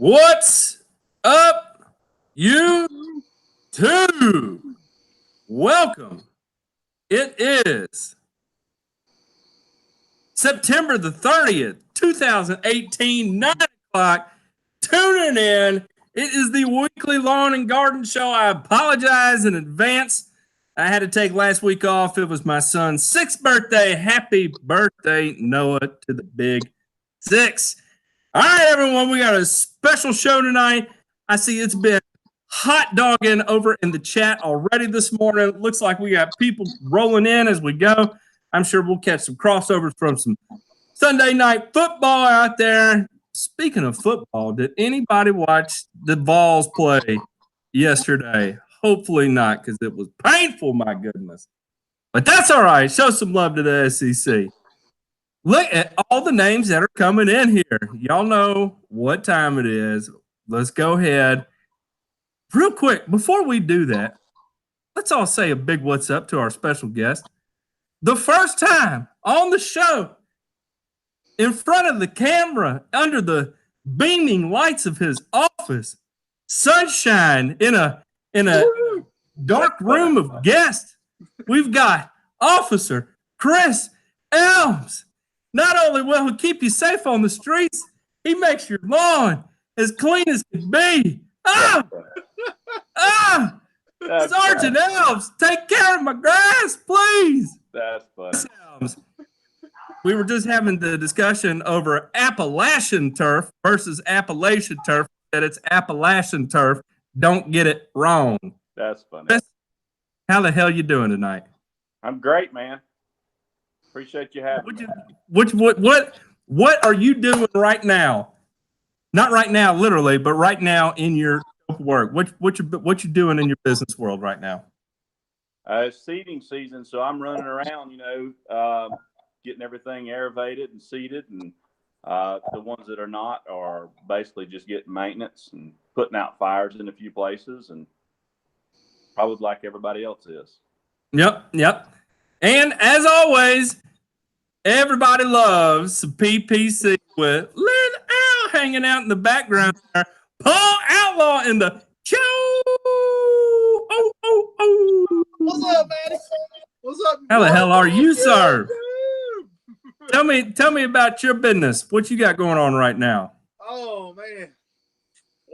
What's up, YouTube? Welcome. It is September the 30th, 2018, 9 o'clock. Tuning in. It is the weekly lawn and garden show. I apologize in advance. I had to take last week off. It was my son's 6th birthday. Happy birthday, Noah, to the big 6. All right, everyone, we got a special show tonight. I see it's been hot dogging over in the chat already this morning. It looks like we got people rolling in as we go. I'm sure we'll catch some crossovers from some Sunday night football out there. Speaking of football, did anybody watch the Vols play yesterday? Hopefully not, because it was painful, my goodness. But that's all right. Show some love to the SEC. Look at all the names that are coming in here. Y'all know what time it is. Let's go ahead. Real quick, before we do that, let's all say a big what's up to our special guest. The first time on the show, in front of the camera, under the beaming lights of his office, sunshine in a dark room of guests, we've got Officer Chris Elms. Not only will he keep you safe on the streets, he makes your lawn as clean as can be. Sergeant Elms, take care of my grass, please. That's funny. We were just having the discussion over Appalachian turf versus Appalachian turf, that it's Appalachian turf. Don't get it wrong. That's funny. How the hell you doing tonight? I'm great, man. Appreciate you having me. What are you doing right now? Not right now, literally, but right now in your work. What you doing in your business world right now? It's seeding season, so I'm running around, getting everything aerated and seeded, and the ones that are not are basically just getting maintenance and putting out fires in a few places, and probably like everybody else is. Yep. And as always, everybody loves some PPC with Lynn Al hanging out in the background there. Paul Outlaw in the show. Oh. What's up, man? What's up? How the hell are you, sir? Tell me about your business. What you got going on right now? Oh, man.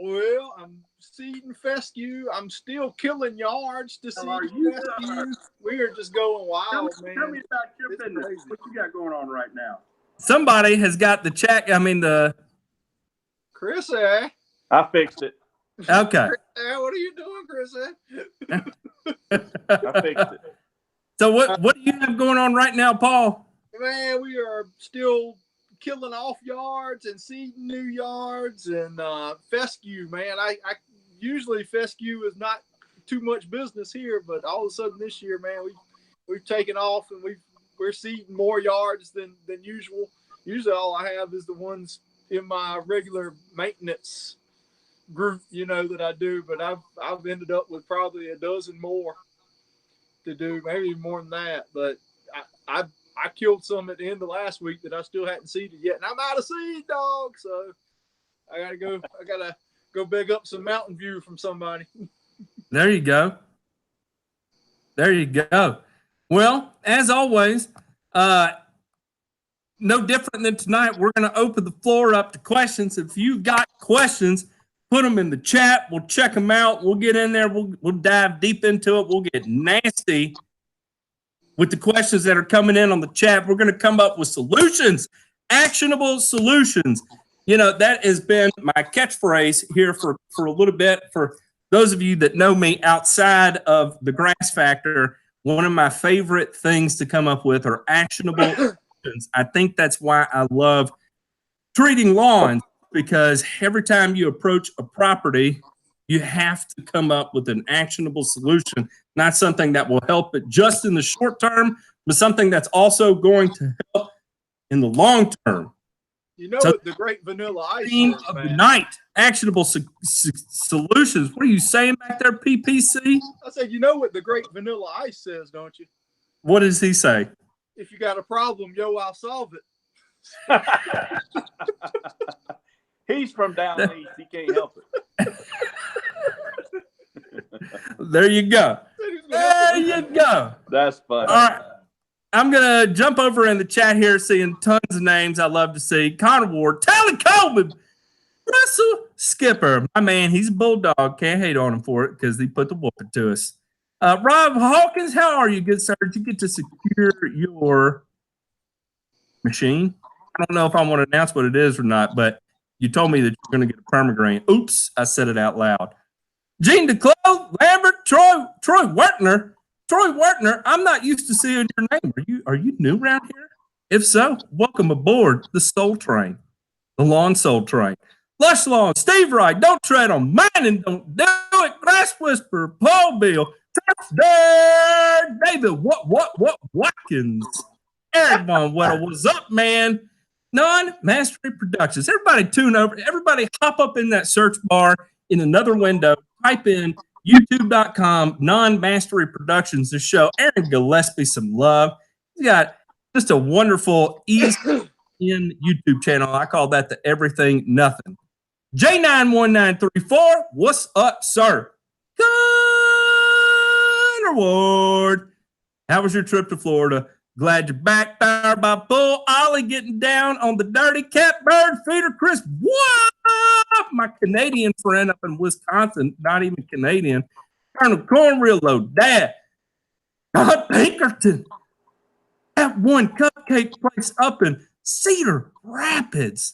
Well, I'm seeding fescue. I'm still killing yards to seed fescue. We are just going wild, man. Tell me about your business. Crazy. What you got going on right now? Somebody has got the Chris, I fixed it. Okay. What are you doing, Chris? I fixed it. So what do you have going on right now, Paul? Man, we are still killing off yards and seeding new yards and fescue, man. I usually fescue is not too much business here, but all of a sudden this year, man, we've taken off and we're seeding more yards than usual. Usually all I have is the ones in my regular maintenance group, that I do, but I've ended up with probably a dozen more to do, maybe more than that. But I killed some at the end of last week that I still hadn't seeded yet, and I'm out of seed, dog. So I gotta go beg up some Mountain View from somebody. There you go. Well, as always, no different than tonight, we're going to open the floor up to questions. If you've got questions, put them in the chat. We'll check them out. We'll get in there. We'll dive deep into it. We'll get nasty with the questions that are coming in on the chat. We're going to come up with solutions, actionable solutions. That has been my catchphrase here for a little bit. For those of you that know me outside of the Grass Factor, one of my favorite things to come up with are actionable solutions. I think that's why I love treating lawns, because every time you approach a property, you have to come up with an actionable solution, not something that will help it just in the short term, but something that's also going to help in the long term. What the great Vanilla Ice theme says, of man. the night, actionable solutions. What are you saying back there, PPC? I said, what the great Vanilla Ice says, don't you? What does he say? If you got a problem, I'll solve it. He's from down east. He can't help it. There you go. There you go. That's funny. All right. I'm going to jump over in the chat here, seeing tons of names I love to see. Connor Ward, Tally Coleman, Russell Skipper. My man, he's a bulldog. Can't hate on him for it because he put the whooping to us. Rob Hawkins, how are you, good sir? Did you get to secure your machine? I don't know if I want to announce what it is or not, but you told me that you're going to get a Permagreen. Oops, I said it out loud. Gene DeClos, Lambert, Troy Wertner. Troy Wertner, I'm not used to seeing your name. Are you new around here? If so, welcome aboard the Soul Train, the Lawn Soul Train. Lush Lawn, Steve Wright, don't tread on mine and don't do it. Grass Whisperer, Paul Bill, Touchdown, David, Watkins, Eric Von Weddle, what's up, man? Non-Mastery Productions. Everybody tune over. Everybody hop up in that search bar in another window. Type in youtube.com, Non-Mastery Productions, the show. Aaron Gillespie, some love. He's got just a wonderful East in YouTube channel. I call that the Everything Nothing. J91934, what's up, sir? Connor Ward. How was your trip to Florida? Glad you're back. Powered by Bull. Ollie getting down on the dirty catbird feeder. Chris, what? My Canadian friend up in Wisconsin, not even Canadian. Colonel Cornreal Low Dad. Todd Pinkerton. That one cupcake place up in Cedar Rapids.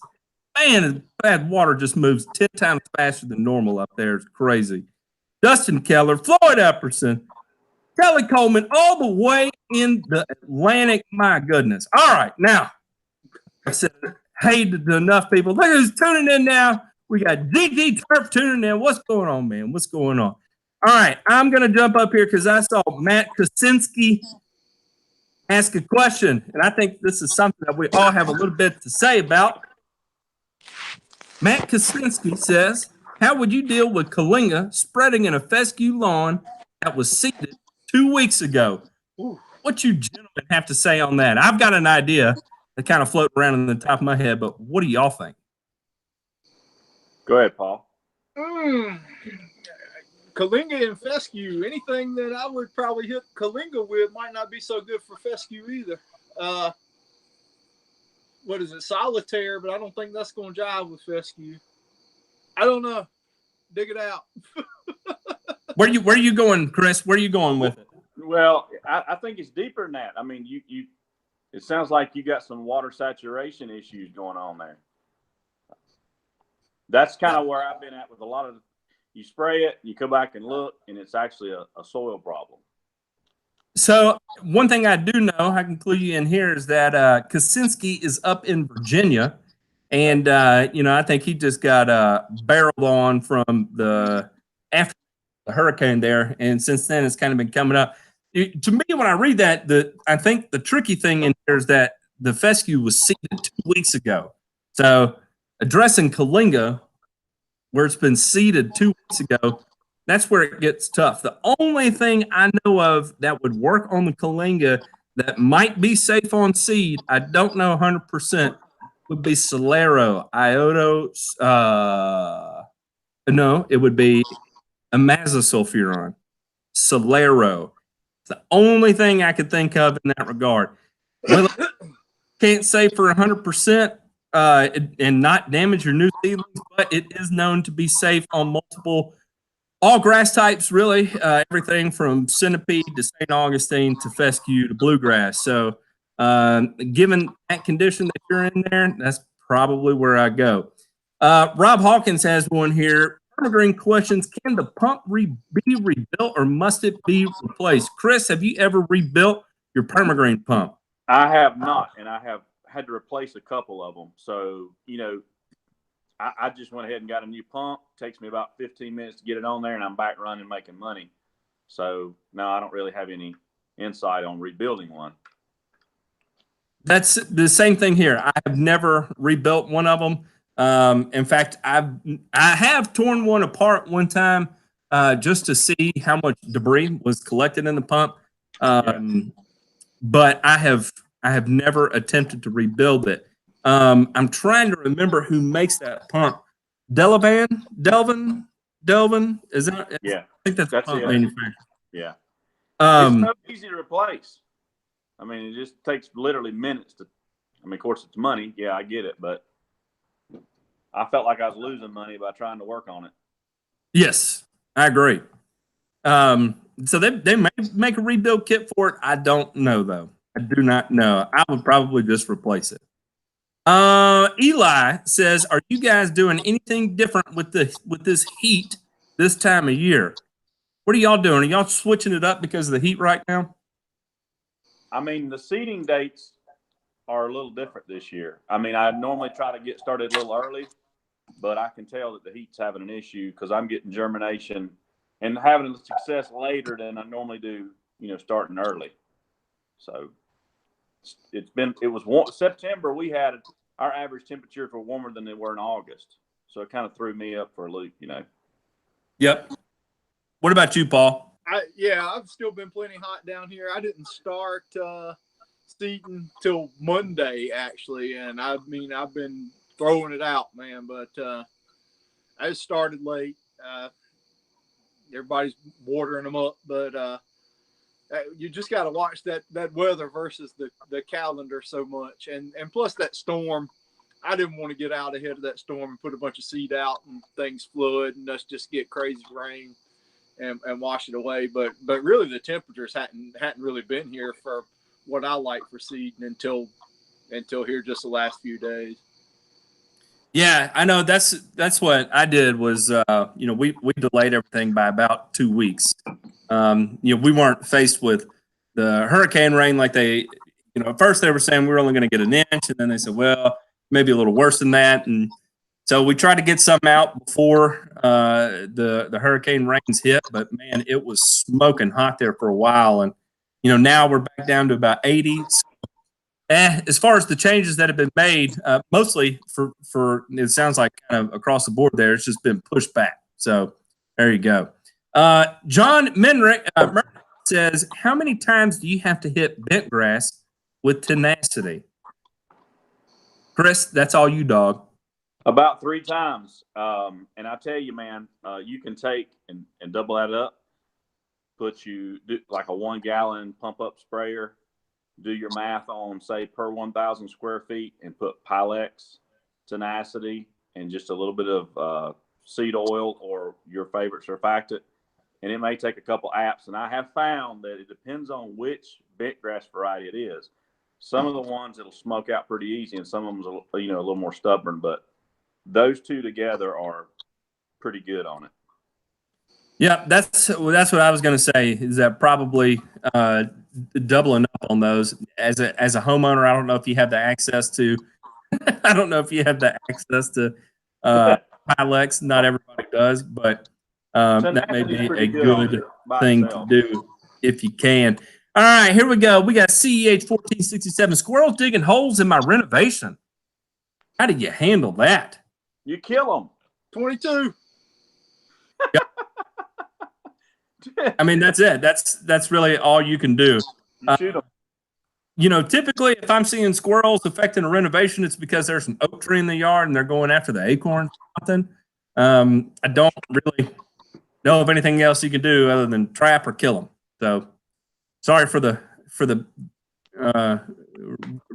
Man, bad water just moves 10 times faster than normal up there. It's crazy. Dustin Keller, Floyd Epperson, Kelly Coleman, all the way in the Atlantic. My goodness. All right, now, I said, hey to enough people. Look who's tuning in now. We got GG Turf tuning in. What's going on, man? What's going on? All right, I'm going to jump up here because I saw Matt Kosinski ask a question, and I think this is something that we all have a little bit to say about. Matt Kosinski says, how would you deal with Kalinga spreading in a fescue lawn that was seeded 2 weeks ago? What you gentlemen have to say on that? I've got an idea that kind of float around in the top of my head, but what do y'all think? Go ahead, Paul. Kalinga and fescue, anything that I would probably hit Kalinga with might not be so good for fescue either. What is it, solitaire? But I don't think that's going to jive with fescue. I don't know. Dig it out. Where are you going, Chris? Where are you going with it? Well, I think it's deeper than that. I mean, it sounds like you got some water saturation issues going on there. That's kind of where I've been at with a lot of. You spray it, you come back and look, and it's actually a soil problem. So one thing I do know, I can clue you in here, is that Kosinski is up in Virginia, and I think he just got barreled on from after the hurricane there, and since then it's kind of been coming up. To me, when I read that, I think the tricky thing in here is that the fescue was seeded 2 weeks ago. So addressing Kalinga, where it's been seeded 2 weeks ago, that's where it gets tough. The only thing I know of that would work on the Kalinga that might be safe on seed, I don't know 100%, would be Solero, Iodo. No, it would be Imazasulfuron. Solero. It's the only thing I could think of in that regard. Well, can't say for 100%. And not damage your new seedlings, but it is known to be safe on multiple, all grass types, really. Everything from centipede to St. Augustine to fescue to bluegrass. So given that condition that you're in there, that's probably where I go. Rob Hawkins has one here. Permagreen questions, can the pump be rebuilt or must it be replaced? Chris, have you ever rebuilt your Permagreen pump? I have not, and I have had to replace a couple of them. So, I just went ahead and got a new pump. It takes me about 15 minutes to get it on there, and I'm back running, making money. So, no, I don't really have any insight on rebuilding one. That's the same thing here. I have never rebuilt one of them. In fact, I have torn one apart one time just to see how much debris was collected in the pump. But I have never attempted to rebuild it. I'm trying to remember who makes that pump. Delvin. Is that? Yeah, I think that's that's pump it. manufacturer. Yeah. It's Um, so easy to replace. I mean, it just takes literally minutes to. I mean, of course, it's money. Yeah, I get it, but I felt like I was losing money by trying to work on it. yes, I agree. So they may make a rebuild kit for it. I don't know though. I do not know. I would probably just replace it. Eli says, "Are you guys doing anything different with this heat this time of year? What are y'all doing? Are y'all switching it up because of the heat right now?" I mean, the seeding dates are a little different this year. I mean, I normally try to get started a little early, but I can tell that the heat's having an issue because I'm getting germination and having the success later than I normally do, starting early. So it was warm. September, we had our average temperatures were warmer than they were in August. So it kind of threw me up for a loop, Yep. What about you, Paul? I've still been plenty hot down here. I didn't start seeding till Monday actually, and I've been throwing it out, man. But I just started late. Everybody's watering them up, but you just got to watch that weather versus the calendar so much, and plus that storm. I didn't want to get out ahead of that storm and put a bunch of seed out and things flood and us just get crazy rain and wash it away. But really the temperatures hadn't really been here for what I like for seeding until here just the last few days. Yeah, I know that's what I did was we delayed everything by about 2 weeks. We weren't faced with the hurricane rain like they at first they were saying we were only going to get an inch, and then they said, well, maybe a little worse than that. And so we tried to get some out before the hurricane rains hit, but man, it was smoking hot there for a while. And now we're back down to about 80. As far as the changes that have been made, mostly for it sounds like kind of across the board there, it's just been pushed back. So there you go. John Menrick says, how many times do you have to hit bent grass with tenacity? Chris, that's all you, dog. About 3 times. And I tell you, man, you can take and double that up, do like a 1 gallon pump up sprayer, do your math on, say, per 1,000 square feet, and put Pilex, tenacity, and just a little bit of seed oil or your favorite surfactant. And it may take a couple apps. And I have found that it depends on which bent grass variety it is. Some of the ones it'll smoke out pretty easy, and some of them a little more stubborn. But those two together are pretty good on it. Yeah, that's what I was going to say. Is that probably doubling up on those as a homeowner? I don't know if you have the access to. I don't know if you have the access to Pilex. Not everybody does, but that may be a good thing to do if you can. All right, here we go. We got CEH 1467 squirrels digging holes in my renovation. How did you handle that? You kill them. 22. I mean, that's it. That's really all you can do. Shoot them. Typically, if I'm seeing squirrels affecting a renovation, it's because there's an oak tree in the yard and they're going after the acorn or something. I don't really know of anything else you can do other than trap or kill them. So, sorry for the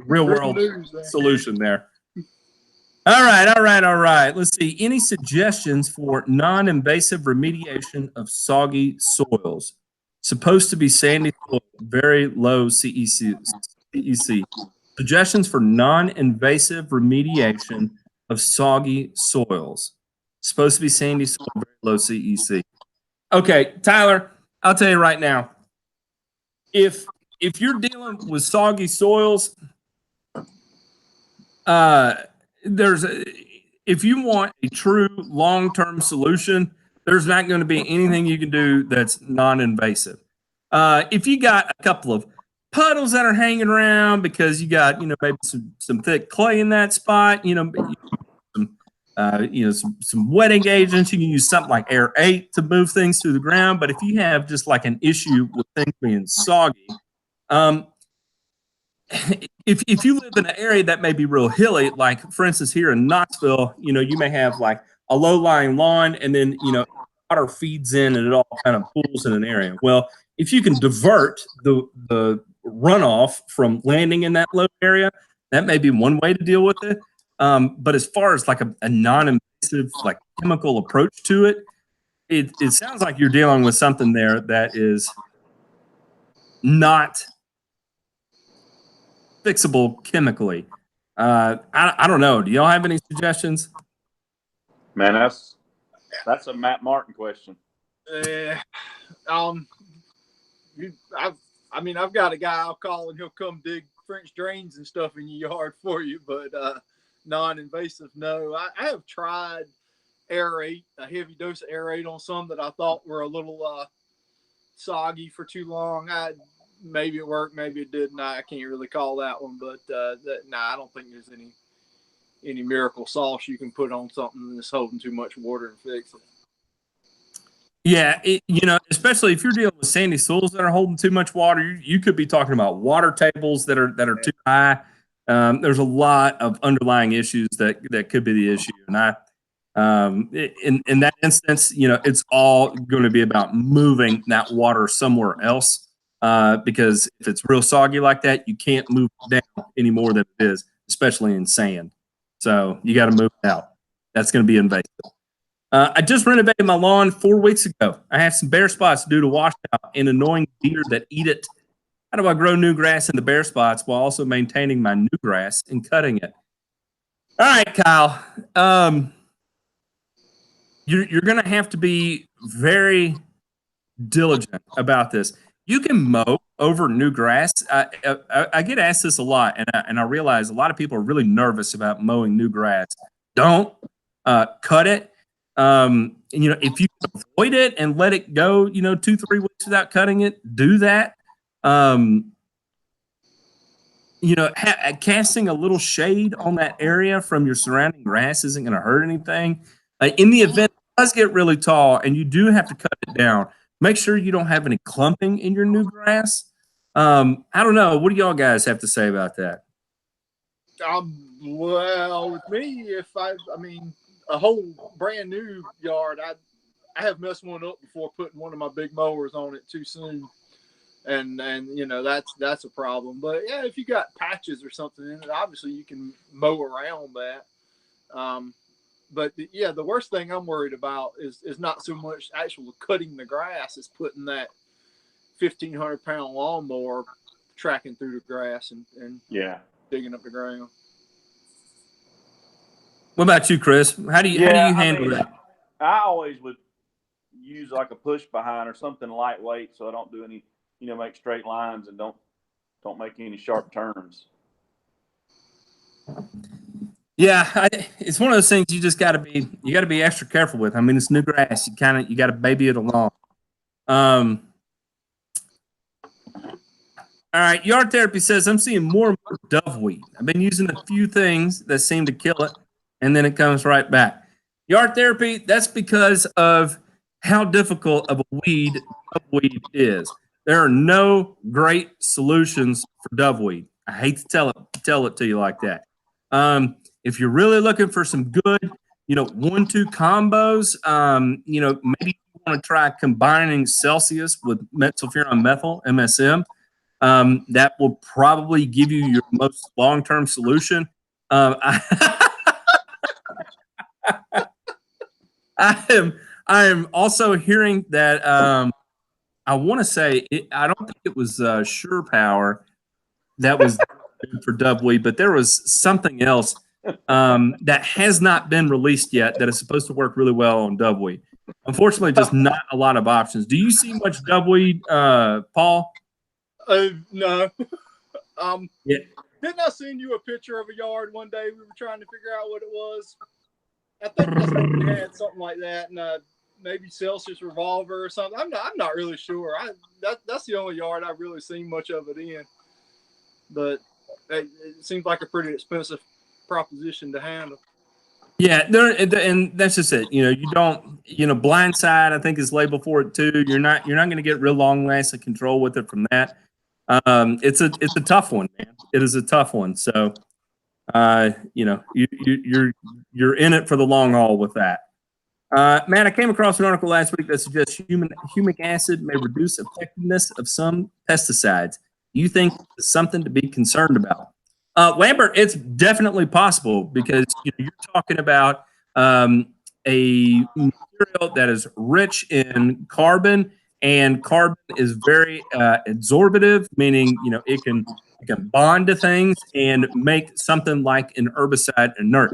real world solution there. All right. Let's see. Any suggestions for non-invasive remediation of soggy soils? Supposed to be sandy soil, very low CEC. Suggestions for non-invasive remediation of soggy soils. Supposed to be sandy soil, very low CEC. Okay, Tyler, I'll tell you right now. If you're dealing with soggy soils, if you want a true long-term solution, there's not going to be anything you can do that's non-invasive. If you got a couple of puddles that are hanging around because you got maybe some thick clay in that spot, some wetting agents, you can use something like Air 8 to move things through the ground. But if you have just like an issue with things being soggy, if you live in an area that may be real hilly, like for instance here in Knoxville, you may have like a low-lying lawn, and then, you know, water feeds in and it all kind of pools in an area. Well, if you can divert the runoff from landing in that low area, that may be one way to deal with it. But as far as like a non-invasive, like chemical approach to it, it sounds like you're dealing with something there that is not fixable chemically. I don't know. Do y'all have any suggestions? Man, that's a Matt Martin question. I've got a guy I'll call and he'll come dig French drains and stuff in your yard for you, but non-invasive, no. I have tried aerate, a heavy dose of aerate on some that I thought were a little soggy for too long. Maybe it worked, maybe it didn't. I can't really call that one, but I don't think there's any miracle sauce you can put on something that's holding too much water and fix it. Yeah, you know, especially if you're dealing with sandy soils that are holding too much water, you could be talking about water tables that are too high. There's a lot of underlying issues that could be the issue, and in that instance, you know, it's all going to be about moving that water somewhere else, because if it's real soggy like that, you can't move it down any more than it is, especially in sand. So you got to move it out. That's going to be invasive. I just renovated my lawn 4 weeks ago. I have some bare spots due to washout and annoying deer that eat it. How do I grow new grass in the bare spots while also maintaining my new grass and cutting it? All right, Kyle. You're going to have to be very diligent about this. You can mow over new grass. I get asked this a lot, and I realize a lot of people are really nervous about mowing new grass. Don't cut it. You know, if you avoid it and let it go, you know, 2-3 weeks without cutting it, do that. You know, casting a little shade on that area from your surrounding grass isn't going to hurt anything. In the event it does get really tall and you do have to cut it down, make sure you don't have any clumping in your new grass. I don't know. What do y'all guys have to say about that? Well, with me, a whole brand new yard, I have messed one up before putting one of my big mowers on it too soon, and you know, that's a problem. But yeah, if you got patches or something in it, obviously you can mow around that. But the worst thing I'm worried about is not so much actual cutting the grass, it's putting that 1,500-pound lawnmower tracking through the grass and digging up the ground. What about you, Chris? How do you handle that? I always would use like a push behind or something lightweight, so I don't do any, you know, make straight lines and don't make any sharp turns. Yeah, it's one of those things you got to be extra careful with. I mean, it's new grass. You got to baby it along. All right, Yard Therapy says, I'm seeing more and more doveweed. I've been using a few things that seem to kill it, and then it comes right back. Yard Therapy, that's because of how difficult of a weed doveweed is. There are no great solutions for doveweed. I hate to tell it to you like that. If you're really looking for some good, you know, 1-2 combos, you know, maybe you want to try combining Celsius with metsulfuron methyl, MSM. That will probably give you your most long-term solution. I am also hearing that I want to say I don't think it was Sure Power that was for doveweed, but there was something else that has not been released yet that is supposed to work really well on doveweed. Unfortunately, just not a lot of options. Do you see much doveweed, Paul? No. Yeah. Didn't I send you a picture of a yard one day? We were trying to figure out what it was. I think we had something like that, and maybe Celsius Revolver or something. I'm not really sure. That's the only yard I've really seen much of it in. But it seems like a pretty expensive proposition to handle. Yeah, and that's just it. You know, you don't, you know, Blindside, I think, is labeled for it too. You're not going to get real long lasting control with it from that. It's a tough one, man. It is a tough one. So, you know, you're in it for the long haul with that. Matt, I came across an article last week that suggests humic acid may reduce effectiveness of some pesticides. Do you think it's something to be concerned about? Lambert, it's definitely possible because you're talking about a material that is rich in carbon, and carbon is very absorbative, meaning it can bond to things and make something like an herbicide inert.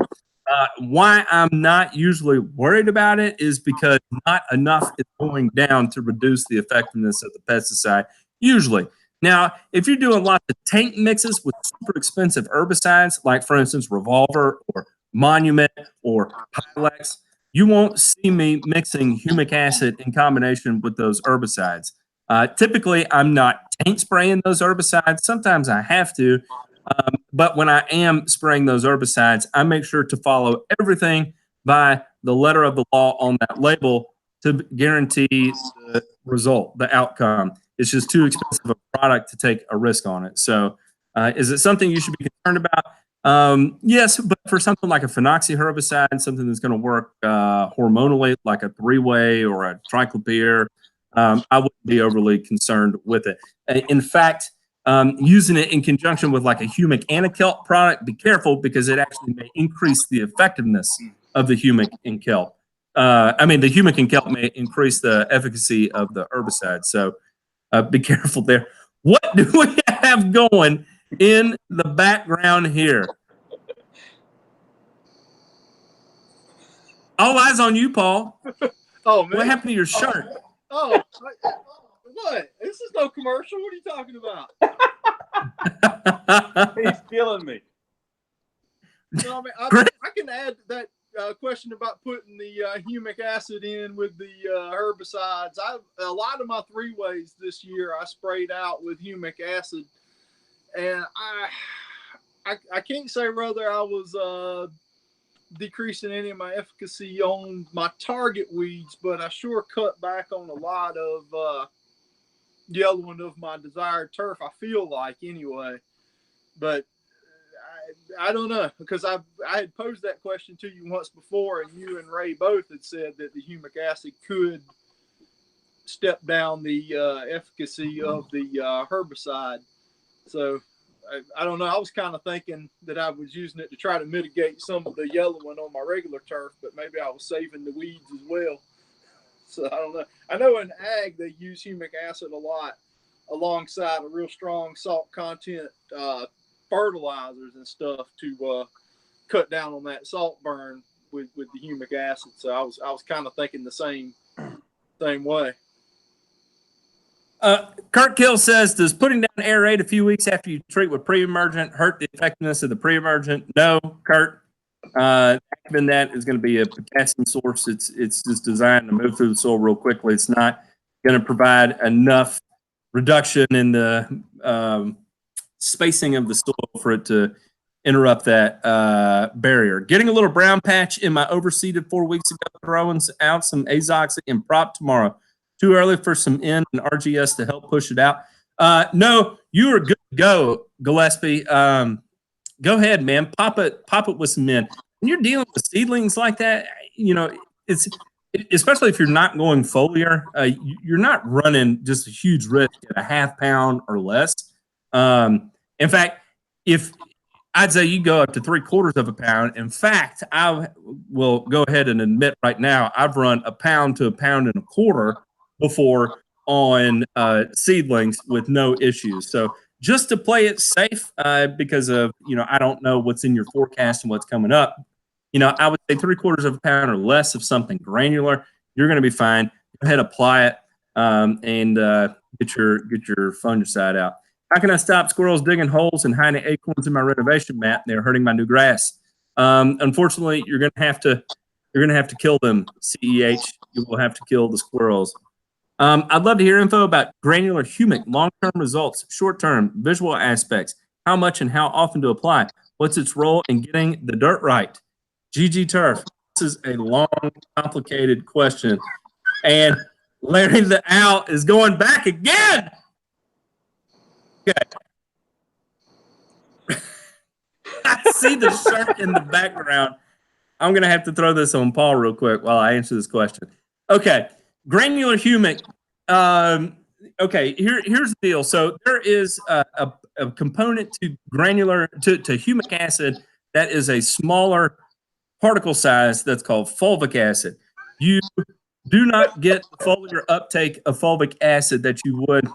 Why I'm not usually worried about it is because not enough is going down to reduce the effectiveness of the pesticide, usually. Now, if you're doing lots of tank mixes with super expensive herbicides, like, for instance, Revolver or Monument or Pilex, you won't see me mixing humic acid in combination with those herbicides. Typically, I'm not tank spraying those herbicides. Sometimes I have to. But when I am spraying those herbicides, I make sure to follow everything by the letter of the law on that label to guarantee the result, the outcome. It's just too expensive a product to take a risk on it. So is it something you should be concerned about? Yes, but for something like a phenoxy herbicide, something that's going to work hormonally, like a 3-way or a triclopyr, I wouldn't be overly concerned with it. In fact, using it in conjunction with like a humic and a kelp product, be careful because it actually may increase the effectiveness of the humic and kelp. The humic and kelp may increase the efficacy of the herbicide. So be careful there. What do we have going in the background here? All eyes on you, Paul. Oh, man. What happened to your shirt? Oh, what? This is no commercial. What are you talking about? He's killing me. No, I can add that question about putting the humic acid in with the herbicides. A lot of my 3-ways this year I sprayed out with humic acid, and I can't say whether I was decreasing any of my efficacy on my target weeds, but I sure cut back on a lot of yellowing of my desired turf, I feel like, anyway. But I don't know, because I had posed that question to you once before, and you and Ray both had said that the humic acid could step down the efficacy of the herbicide. So I don't know. I was kind of thinking that I was using it to try to mitigate some of the yellowing on my regular turf, but maybe I was saving the weeds as well. So I don't know. I know in ag they use humic acid a lot alongside a real strong salt content fertilizers and stuff to cut down on that salt burn with the humic acid. So I was kind of thinking the same way. Kurt Kill says, does putting down aerate a few weeks after you treat with pre-emergent hurt the effectiveness of the pre-emergent? No, Kurt. Even that is going to be a potassium source. It's just designed to move through the soil real quickly. It's not going to provide enough reduction in the spacing of the soil for it to interrupt that barrier. Getting a little brown patch in my overseeded 4 weeks ago, throwing out some azoxic and prop tomorrow. Too early for some N and RGS to help push it out. No, you are good to go, Gillespie. Go ahead, man. Pop it with some N. When you're dealing with seedlings like that, it's especially if you're not going foliar, you're not running just a huge risk at a ½ pound or less. In fact, if I'd say you go up to 3/4 pound. In fact, I will go ahead and admit right now, I've run a pound to 1.25 pounds before on seedlings with no issues. So just to play it safe, because of, I don't know what's in your forecast and what's coming up, I would say 3/4 pound or less of something granular, you're going to be fine. Go ahead, apply it, and get your fungicide out. How can I stop squirrels digging holes and hiding acorns in my renovation mat? They're hurting my new grass. Unfortunately, you're going to have to kill them. CEH, you will have to kill the squirrels. I'd love to hear info about granular humic, long-term results, short-term, visual aspects, how much and how often to apply, what's its role in getting the dirt right. GG Turf, this is a long, complicated question. And Larry the Owl is going back again. Okay. I see the shirt in the background. I'm going to have to throw this on Paul real quick while I answer this question. Okay, granular humic. Okay, here's the deal. So there is a component to granular to humic acid that is a smaller particle size that's called fulvic acid. You do not get the foliar uptake of fulvic acid that you would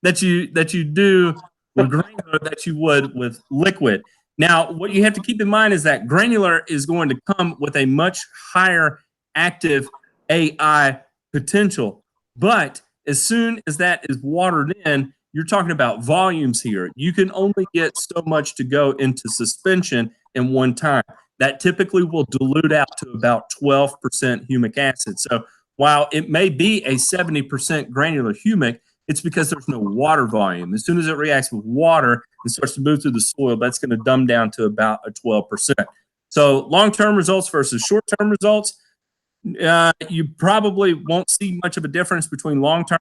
that you do with granular that you would with liquid. Now, what you have to keep in mind is that granular is going to come with a much higher active AI potential. But as soon as that is watered in, you're talking about volumes here. You can only get so much to go into suspension in one time. That typically will dilute out to about 12% humic acid. So while it may be a 70% granular humic, it's because there's no water volume. As soon as it reacts with water and starts to move through the soil, that's going to dumb down to about a 12%. So long-term results versus short-term results, you probably won't see much of a difference between long-term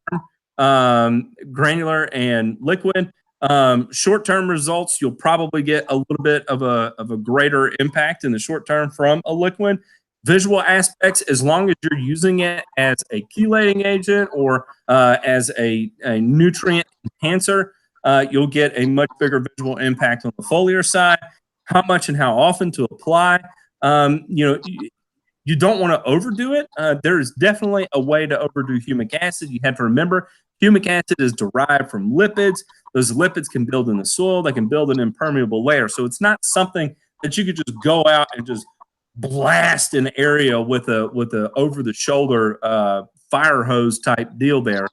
granular and liquid. Short-term results, you'll probably get a little bit of a greater impact in the short term from a liquid. Visual aspects, as long as you're using it as a chelating agent or as a nutrient enhancer, you'll get a much bigger visual impact on the foliar side. How much and how often to apply, you don't want to overdo it. There is definitely a way to overdo humic acid. You have to remember, humic acid is derived from lipids. Those lipids can build in the soil. They can build an impermeable layer. So it's not something that you could just go out and just blast an area with a over the shoulder fire hose type deal there.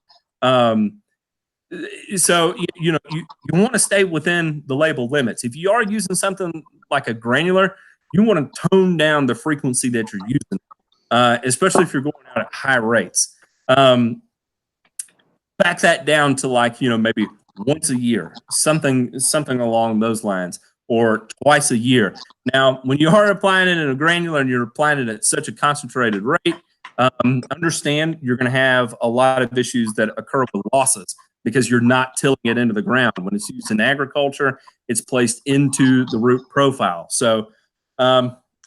So you want to stay within the label limits. If you are using something like a granular, you want to tone down the frequency that you're using, especially if you're going out at high rates. Back that down to like maybe once a year, something along those lines, or twice a year. Now, when you are applying it in a granular and you're applying it at such a concentrated rate, understand you're going to have a lot of issues that occur with losses because you're not tilling it into the ground. When it's used in agriculture, it's placed into the root profile. So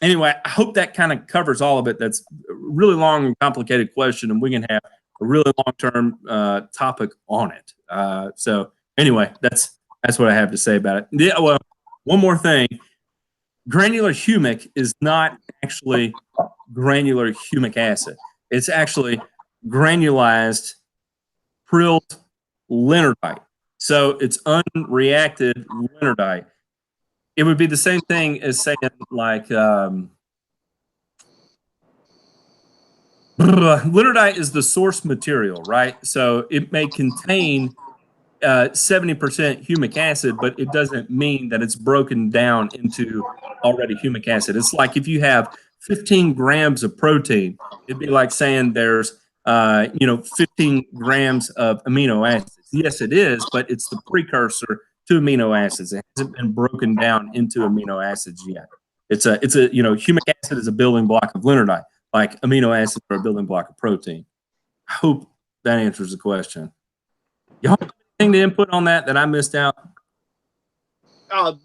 anyway, I hope that kind of covers all of it. That's a really long and complicated question, and we can have a really long-term topic on it. So anyway, that's what I have to say about it. Yeah, well, one more thing. Granular humic is not actually granular humic acid. It's actually granulized prilled lignardite. So it's unreacted lignardite. It would be the same thing as saying like lignardite is the source material, right? So it may contain 70% humic acid, but it doesn't mean that it's broken down into already humic acid. It's like if you have 15 grams of protein, it'd be like saying there's 15 grams of amino acids. Yes, it is, but it's the precursor to amino acids. It hasn't been broken down into amino acids yet. It's a humic acid is a building block of lignardite, like amino acids are a building block of protein. I hope that answers the question. Y'all have anything to input on that I missed out? I've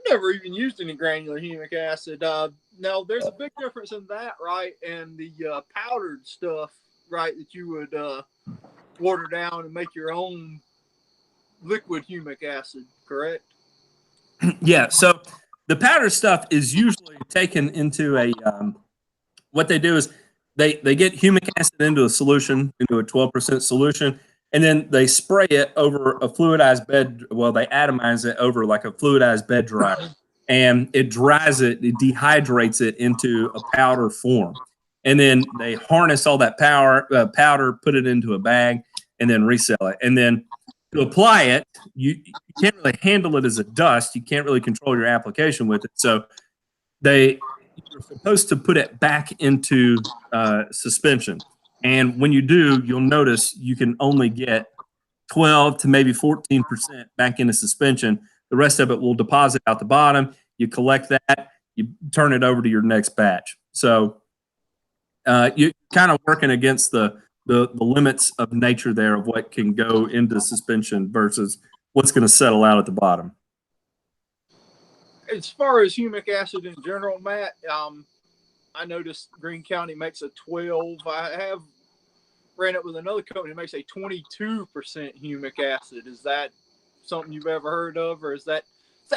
never even used any granular humic acid. Now, there's a big difference in that, right? And the powdered stuff, right, that you would water down and make your own liquid humic acid, correct? Yeah, so the powder stuff is usually taken into a what they do is they get humic acid into a solution, into a 12% solution, and then they spray it over a fluidized bed. Well, they atomize it over like a fluidized bed dryer, and it dries it, it dehydrates it into a powder form. And then they harness all that powder, put it into a bag, and then resell it. And then to apply it, you can't really handle it as a dust. You can't really control your application with it. So you're supposed to put it back into suspension. And when you do, you'll notice you can only get 12 to maybe 14% back into suspension. The rest of it will deposit out the bottom. You collect that, you turn it over to your next batch. So you're kind of working against the limits of nature there of what can go into suspension versus what's going to settle out at the bottom. as far as humic acid in general, Matt, I noticed Greene County makes a 12. I have ran it with another company that makes a 22% humic acid. Is that something you've ever heard of, or is that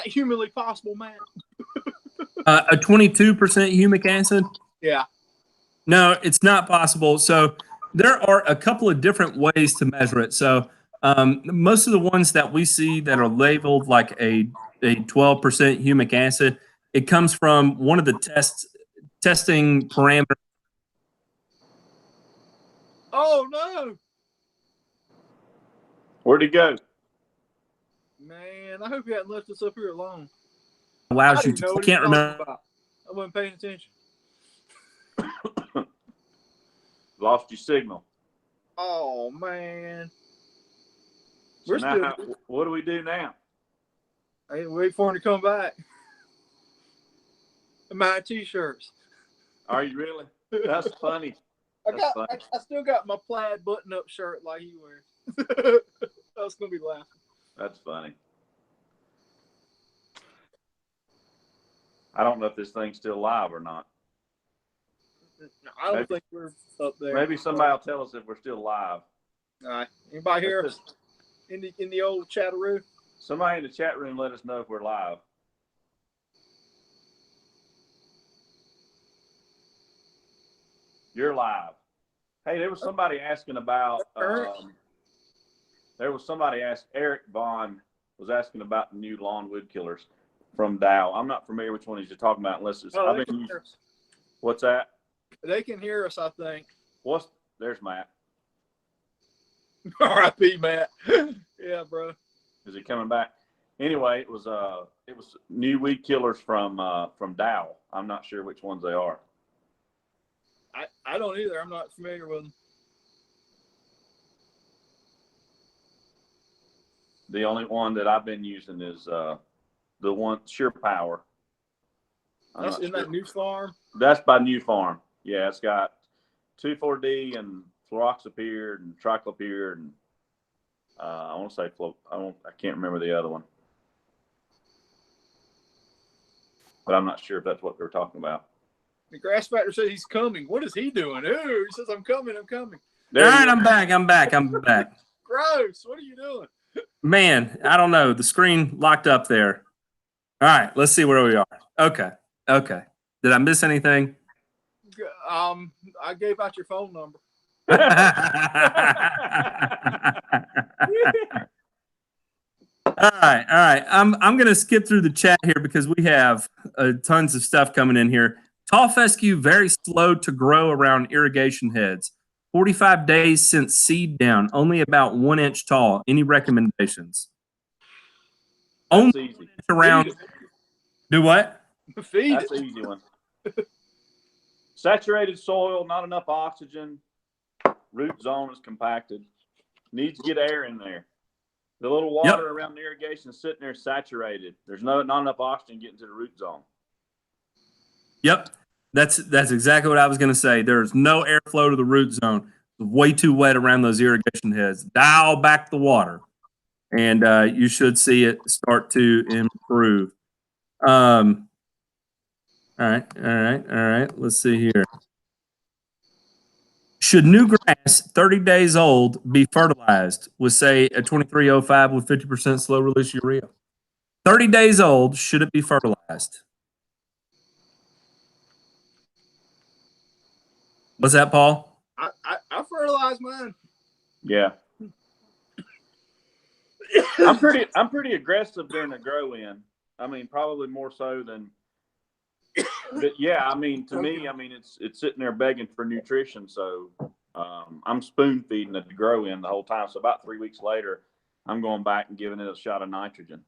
humanly possible, Matt? A 22% humic acid? Yeah. No, it's not possible. So there are a couple of different ways to measure it. So most of the ones that we see that are labeled like a 12% humic acid, it comes from one of the testing parameters. Oh no! Where'd he go? Man, I hope you hadn't left us up here alone. Allows you didn't to. know I what he can't was talking remember. about. I wasn't paying attention. Lost your signal. Oh man. So now, what do we do now? Hey, wait for him to come back. My t-shirts. Are you really? That's funny. I still got my plaid button-up shirt like he wears. I was gonna be laughing. That's funny. I don't know if this thing's still live or not. I don't think we're up there. Maybe somebody will tell us if we're still live. All right. Anybody here in the old chatteroo? Somebody in the chat room let us know if we're live. You're live. Hey, there was somebody asking about. Eric Vaughn was asking about the new lawn wood killers from Dow. I'm not familiar which one he's talking about unless it's. What's that? They can hear us, I think. There's Matt. R.I.P. Matt. Yeah, bro. Is he coming back? Anyway, it was new weed killers from Dow. I'm not sure which ones they are. I don't either. I'm not familiar with them. The only one that I've been using is the one Sure Power. That's in that NuFarm. That's by NuFarm. Yeah, it's got 2,4-D and fluroxapyr and triclopyr and I want to say I can't remember the other one, but I'm not sure if that's what they're talking about. The grass factor says he's coming. What is he doing? Ooh, he says I'm coming. All right, I'm back. Gross. What are you doing? Man, I don't know. The screen locked up there. All right, let's see where we are. Okay. Did I miss anything? I gave out your phone number. All right. I'm going to skip through the chat here because we have tons of stuff coming in here. Tall fescue very slow to grow around irrigation heads. 45 days since seed down, only about 1 inch tall. Any recommendations? That's only easy. Around. Do what? Feed That's an easy one. Saturated soil, not enough oxygen. Root zone is compacted. Needs to get air in there. The little water around the irrigation is sitting there saturated. There's not enough oxygen getting to the root zone. Yep. That's exactly what I was going to say. There's no airflow to the root zone. It's way too wet around those irrigation heads. Dial back the water, and you should see it start to improve. All right. Let's see here. Should new grass 30 days old be fertilized with, say, a 2305 with 50% slow release urea? 30 days old, should it be fertilized? What's that, Paul? I fertilize mine. Yeah. I'm pretty aggressive during the grow in. I mean, probably more so than. But yeah, I mean, to me, it's sitting there begging for nutrition. So I'm spoon feeding it to grow in the whole time. So about 3 weeks later, I'm going back and giving it a shot of nitrogen.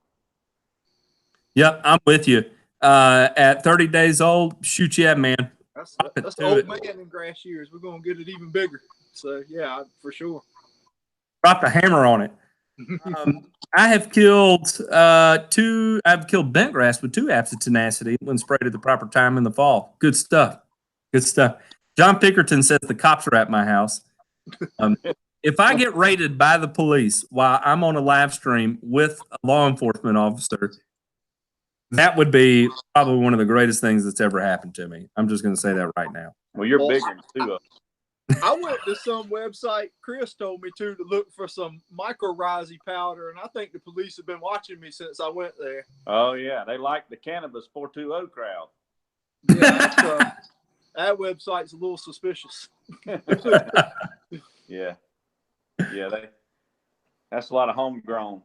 Yep, I'm with you. At 30 days old, shoot, yeah, man. That's old man in grass years. We're going to get it even bigger. So, yeah, for sure. Drop the hammer on it. I have killed I've killed bent grass with 2 apps of tenacity when sprayed at the proper time in the fall. Good stuff. John Pickerton says the cops are at my house. If I get raided by the police while I'm on a live stream with a law enforcement officer, That would be probably one of the greatest things that's ever happened to me. I'm just going to say that right now. Well, you're bigger than 2 of them. I went to some website Chris told me to look for some mycorrhizae powder, and I think the police have been watching me since I went there. Oh yeah, they like the cannabis 420 crowd. Yeah, that website's a little suspicious. Yeah, that's a lot of homegrown.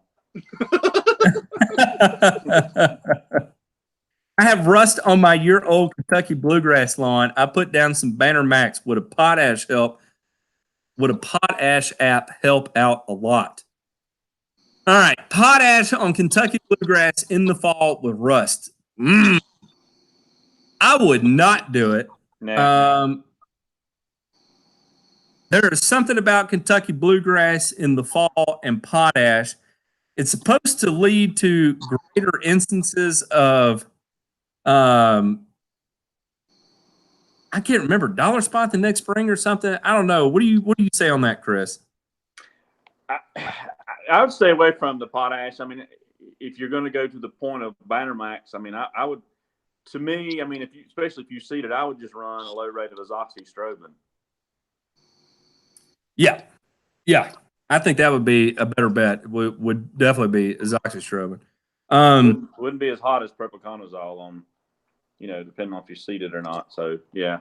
I have rust on my year-old Kentucky bluegrass lawn. I put down some Banner Max. Would a potash app help out a lot? All right, potash on Kentucky bluegrass in the fall with rust. I would not do it. No. There is something about Kentucky bluegrass in the fall and potash. It's supposed to lead to greater instances of, I can't remember, dollar spot the next spring or something. I don't know. What do you say on that, Chris? I would stay away from the potash. I mean, if you're going to go to the point of Banner Max, I mean, I would. To me, I mean, especially if you seed it, I would just run a low rate of azoxystrobin. Yeah. I think that would be a better bet. Would definitely be azoxystrobin. Wouldn't be as hot as propiconazole on, depending on if you seed it or not. So yeah,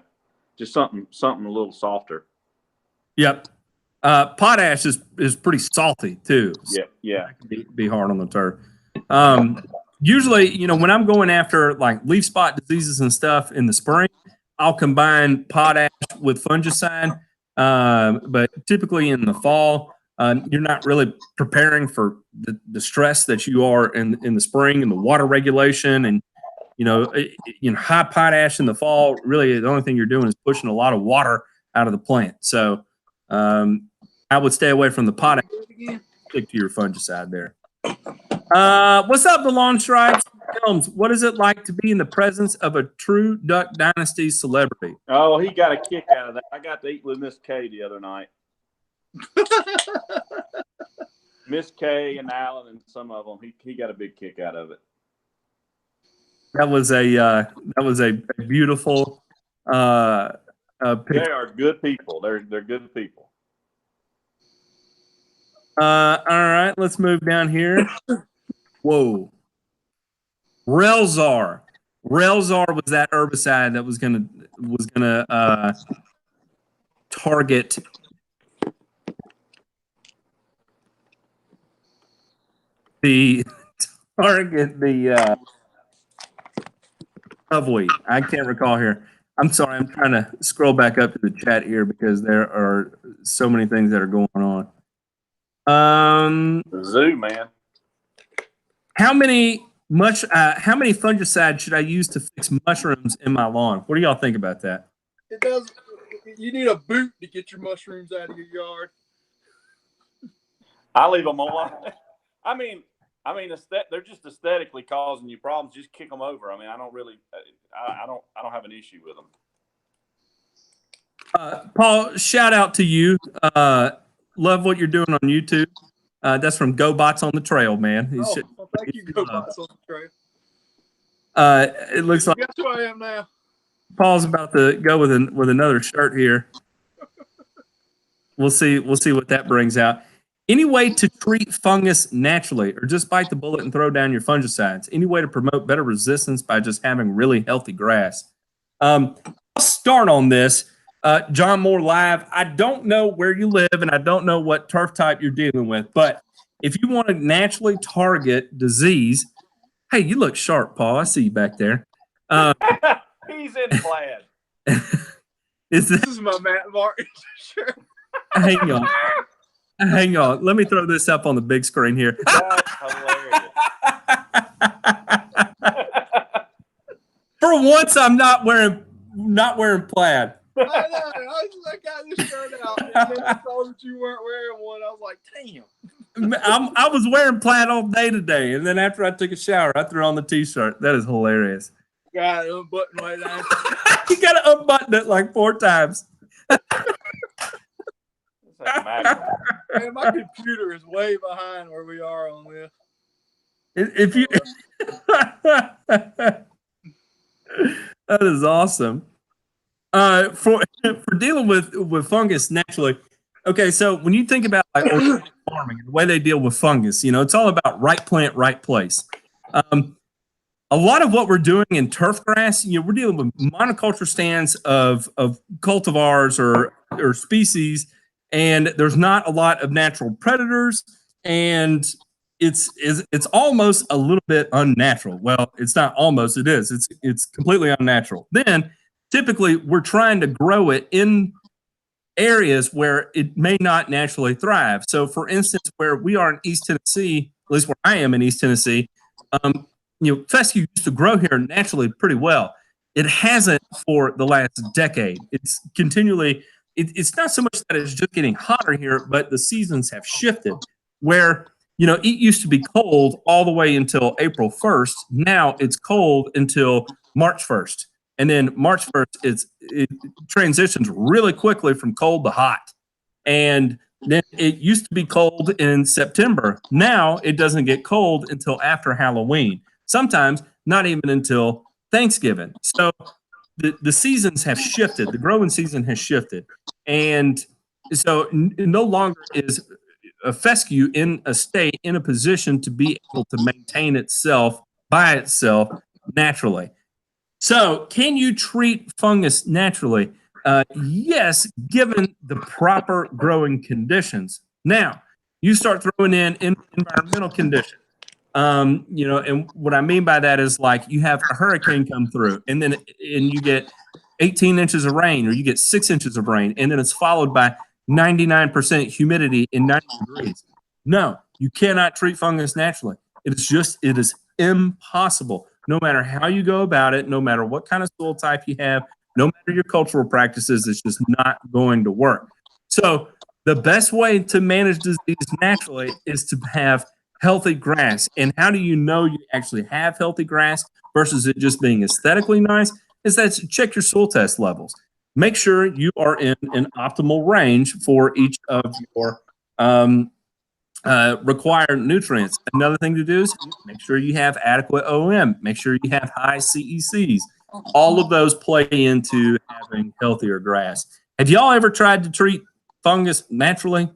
just something a little softer. Yep. Potash is pretty salty too. So yeah. Be hard on the turf. Usually, when I'm going after like leaf spot diseases and stuff in the spring, I'll combine potash with fungicide. But typically in the fall, you're not really preparing for the stress that you are in the spring and the water regulation and high potash in the fall. Really, the only thing you're doing is pushing a lot of water out of the plant. So I would stay away from the potash. Stick to your fungicide there. What's up, the Lawn Stripes? Films. What is it like to be in the presence of a true Duck Dynasty celebrity? Oh, he got a kick out of that. I got to eat with Miss K the other night. Miss K and Alan and some of them. He got a big kick out of it. That was a beautiful. They are good people. They're good people. All right, let's move down here. Whoa. Relzar was that herbicide that was gonna target the loveweed. I can't recall here. I'm sorry. I'm trying to scroll back up to the chat here because there are so many things that are going on. Zoo, man. How many fungicides should I use to fix mushrooms in my lawn? What do y'all think about that? It does. You need a boot to get your mushrooms out of your yard. I leave them alone. I mean, they're just aesthetically causing you problems. Just kick them over. I mean, I don't really, I don't have an issue with them. Paul, shout out to you. Love what you're doing on YouTube. That's from GoBots on the Trail, man. Well, thank you, GoBots on the Trail. It looks like guess who I am now. Paul's about to go with another shirt here. We'll see what that brings out. Any way to treat fungus naturally, or just bite the bullet and throw down your fungicides? Any way to promote better resistance by just having really healthy grass? I'll start on this. John Moore Live. I don't know where you live, and I don't know what turf type you're dealing with, but if you want to naturally target disease, hey, you look sharp, Paul. I see you back there. He's in plaid. This is my Matt Martin shirt. Hang on. Let me throw this up on the big screen here. That's hilarious. For once, I'm not wearing plaid. I know. I got this shirt out, and then I saw that you weren't wearing one. I was like, damn. I was wearing plaid all day today, and then after I took a shower, I threw on the T-shirt. That is hilarious. Got it unbuttoned right now. You got to unbutton it like 4 times. Man, my computer is way behind where we are on this. If you That is awesome. For dealing with fungus naturally. Okay, so when you think about like organic farming and the way they deal with fungus, it's all about right plant, right place. A lot of what we're doing in turf grass, we're dealing with monoculture stands of cultivars or species, and there's not a lot of natural predators, and it's almost a little bit unnatural. Well, it's not almost, it is. It's completely unnatural. Then typically we're trying to grow it in areas where it may not naturally thrive. So for instance, where we are in East Tennessee, at least where I am in East Tennessee, fescue used to grow here naturally pretty well. It hasn't for the last decade. It's continually, it's not so much that it's just getting hotter here, but the seasons have shifted where, it used to be cold all the way until April 1st. Now it's cold until March 1st. And then March 1st, it transitions really quickly from cold to hot. And then it used to be cold in September. Now it doesn't get cold until after Halloween. Sometimes not even until Thanksgiving. So the seasons have shifted. The growing season has shifted. And so no longer is a fescue in a state in a position to be able to maintain itself by itself naturally. So can you treat fungus naturally? Yes, given the proper growing conditions. Now, you start throwing in environmental conditions. And what I mean by that is like you have a hurricane come through and you get 18 inches of rain or you get 6 inches of rain, and then it's followed by 99% humidity in 90 degrees. No, you cannot treat fungus naturally. It is impossible. No matter how you go about it, no matter what kind of soil type you have, no matter your cultural practices, it's just not going to work. So the best way to manage disease naturally is to have healthy grass. And how do you know you actually have healthy grass versus it just being aesthetically nice? Is that check your soil test levels. Make sure you are in an optimal range for each of your required nutrients. Another thing to do is make sure you have adequate OM. Make sure you have high CECs. All of those play into having healthier grass. Have y'all ever tried to treat fungus naturally?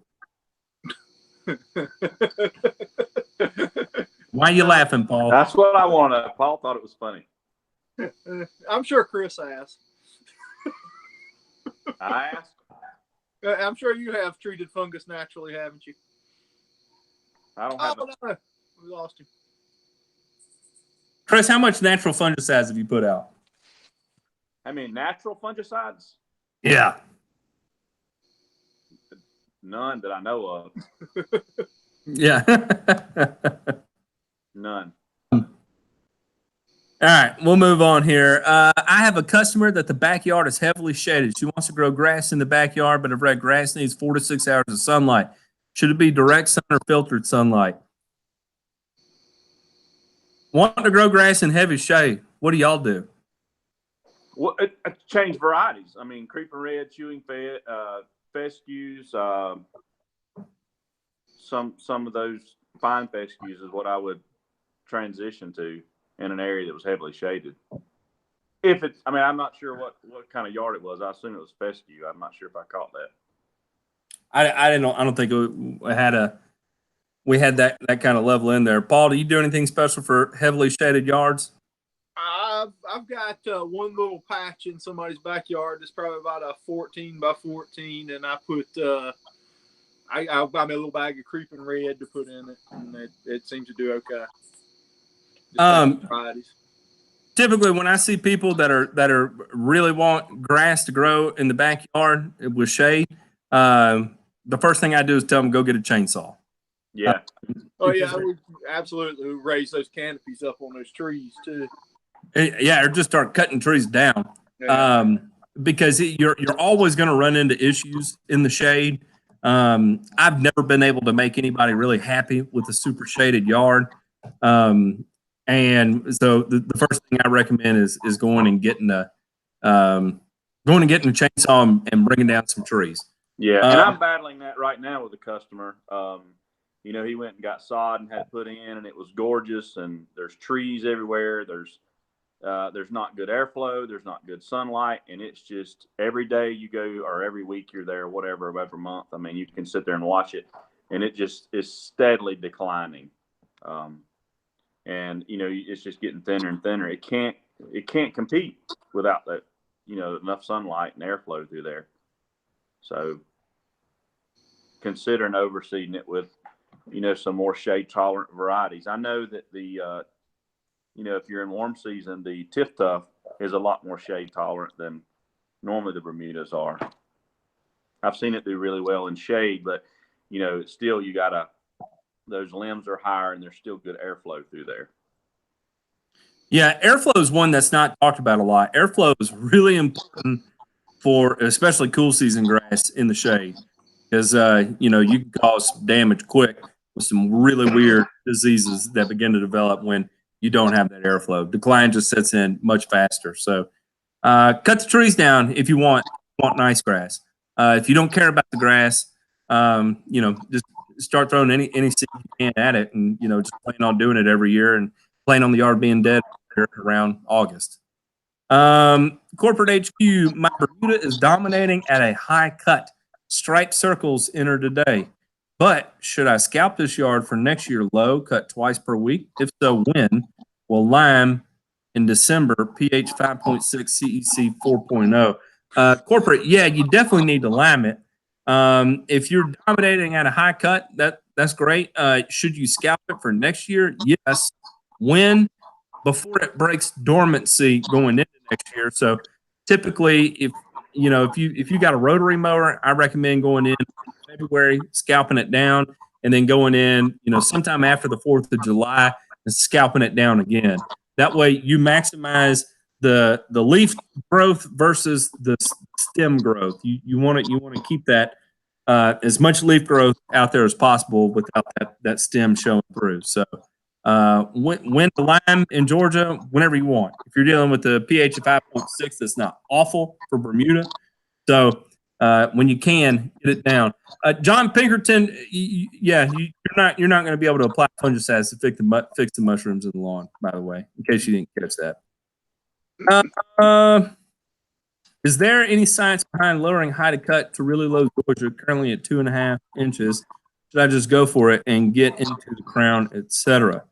Why are you laughing, Paul? That's what I wanted. Paul thought it was funny. I'm sure Chris asked. I asked. I'm sure you have treated fungus naturally, haven't you? I don't have. No, we lost him. Chris, how much natural fungicides have you put out? I mean, natural fungicides? Yeah. None that I know of. Yeah. None. All right, we'll move on here. I have a customer that the backyard is heavily shaded. She wants to grow grass in the backyard, but I've read grass needs 4 to 6 hours of sunlight. Should it be direct sun or filtered sunlight? Want to grow grass in heavy shade. What do y'all do? Well, change varieties. I mean, creeping red, chewing fescues, some of those fine fescues is what I would transition to in an area that was heavily shaded. I'm not sure what kind of yard it was. I assume it was fescue. I'm not sure if I caught that. I don't think we had that kind of level in there. Paul, do you do anything special for heavily shaded yards? I've got one little patch in somebody's backyard that's probably about a 14 by 14, and I put I'll buy me a little bag of creeping red to put in it, and it seems to do okay. Typically, when I see people that are really want grass to grow in the backyard with shade, the first thing I do is tell them go get a chainsaw. Yeah. We absolutely raise those canopies up on those trees too. Yeah, or just start cutting trees down. Yeah. Because you're always going to run into issues in the shade. I've never been able to make anybody really happy with a super shaded yard. And so the first thing I recommend is going and getting a chainsaw and bringing down some trees. Yeah, and I'm battling that right now with a customer. He went and got sod and had it put in, and it was gorgeous. And there's trees everywhere. There's there's not good airflow, there's not good sunlight, and it's just every day you go or every week you're there, whatever, every month. I mean, you can sit there and watch it, and it just is steadily declining. And it's just getting thinner and thinner. It can't compete without that, enough sunlight and airflow through there. So considering overseeding it with, some more shade tolerant varieties. I know that if you're in warm season, the Tiff Tuff is a lot more shade tolerant than normally the Bermudas are. I've seen it do really well in shade, but still those limbs are higher and there's still good airflow through there. Yeah, airflow is one that's not talked about a lot. Airflow is really important for especially cool season grass in the shade, because you can cause damage quick with some really weird diseases that begin to develop when you don't have that airflow. Decline just sets in much faster. So cut the trees down if you want nice grass. If you don't care about the grass, just start throwing any seed you can at it, and just plan on doing it every year and plan on the yard being dead around August. Corporate HQ, my Bermuda is dominating at a high cut. Striped circles enter today. But should I scalp this yard for next year low, cut twice per week? If so, when? Will lime in December, pH 5.6, CEC 4.0. Corporate, yeah, you definitely need to lime it. If you're dominating at a high cut, that's great. Should you scalp it for next year? Yes. When? Before it breaks dormancy going into next year. So typically, if you got a rotary mower, I recommend going in February, scalping it down, and then going in, sometime after the 4th of July and scalping it down again. That way you maximize the leaf growth versus the stem growth. You want to keep that as much leaf growth out there as possible without that stem showing through. So when the lime in Georgia, whenever you want. If you're dealing with the pH of 5.6, that's not awful for Bermuda. So when you can, get it down. John Pinkerton, you're not going to be able to apply fungicides to fix the mushrooms in the lawn, by the way, in case you didn't catch that. Is there any science behind lowering high to cut to really low Georgia, currently at 2.5 inches? Should I just go for it and get into the crown, etc.?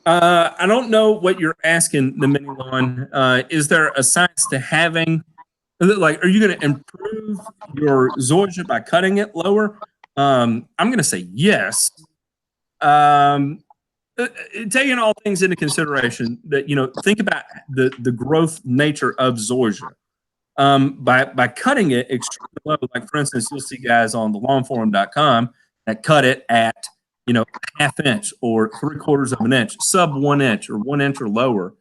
I don't know what you're asking, the mini lawn. Is there a science to having, like, are you going to improve your zoysia by cutting it lower? I'm going to say yes. Taking all things into consideration, that think about the growth nature of zoysia. By cutting it extremely low, like for instance, you'll see guys on the lawnforum.com that cut it at ½ inch or 3/4 of an inch, sub 1 inch or 1 inch or lower,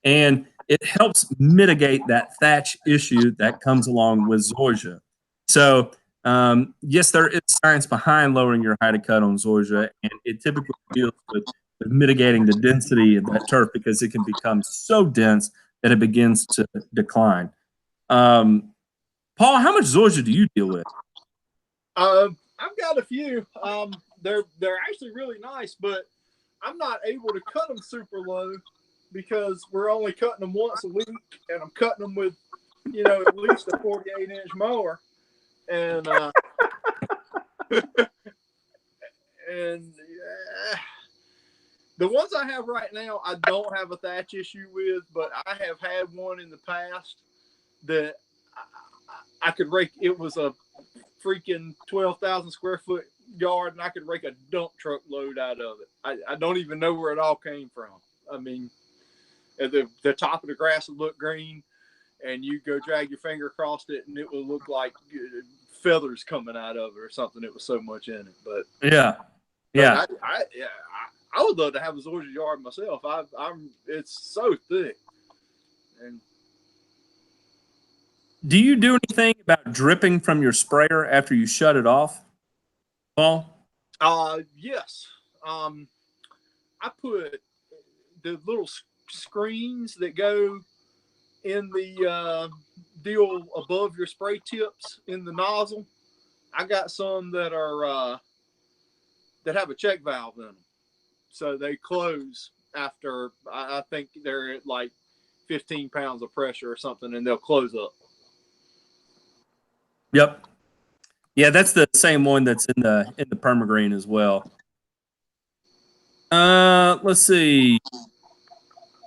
and it helps mitigate that thatch issue that comes along with zoysia. So yes, there is science behind lowering your high to cut on zoysia, and it typically deals with mitigating the density of that turf because it can become so dense that it begins to decline. Paul, how much zoysia do you deal with? I've got a few. They're actually really nice, but I'm not able to cut them super low because we're only cutting them once a week, and I'm cutting them with, at least a 48-inch mower, and the ones I have right now, I don't have a thatch issue with, but I have had one in the past that I could rake. It was a freaking 12,000 square foot yard, and I could rake a dump truck load out of it. I don't even know where it all came from. I mean, the top of the grass would look green, and you go drag your finger across it, and it would look like feathers coming out of it or something. It was so much in it. But yeah. I would love to have a zoysia yard myself. It's so thick. And do you do anything about dripping from your sprayer after you shut it off, Paul? Yes. I put the little screens that go in the deal above your spray tips in the nozzle. I got some that are that have a check valve in them, so they close after I think they're at like 15 pounds of pressure or something, and they'll close up. Yep. Yeah, that's the same one that's in the Permagreen as well. Let's see.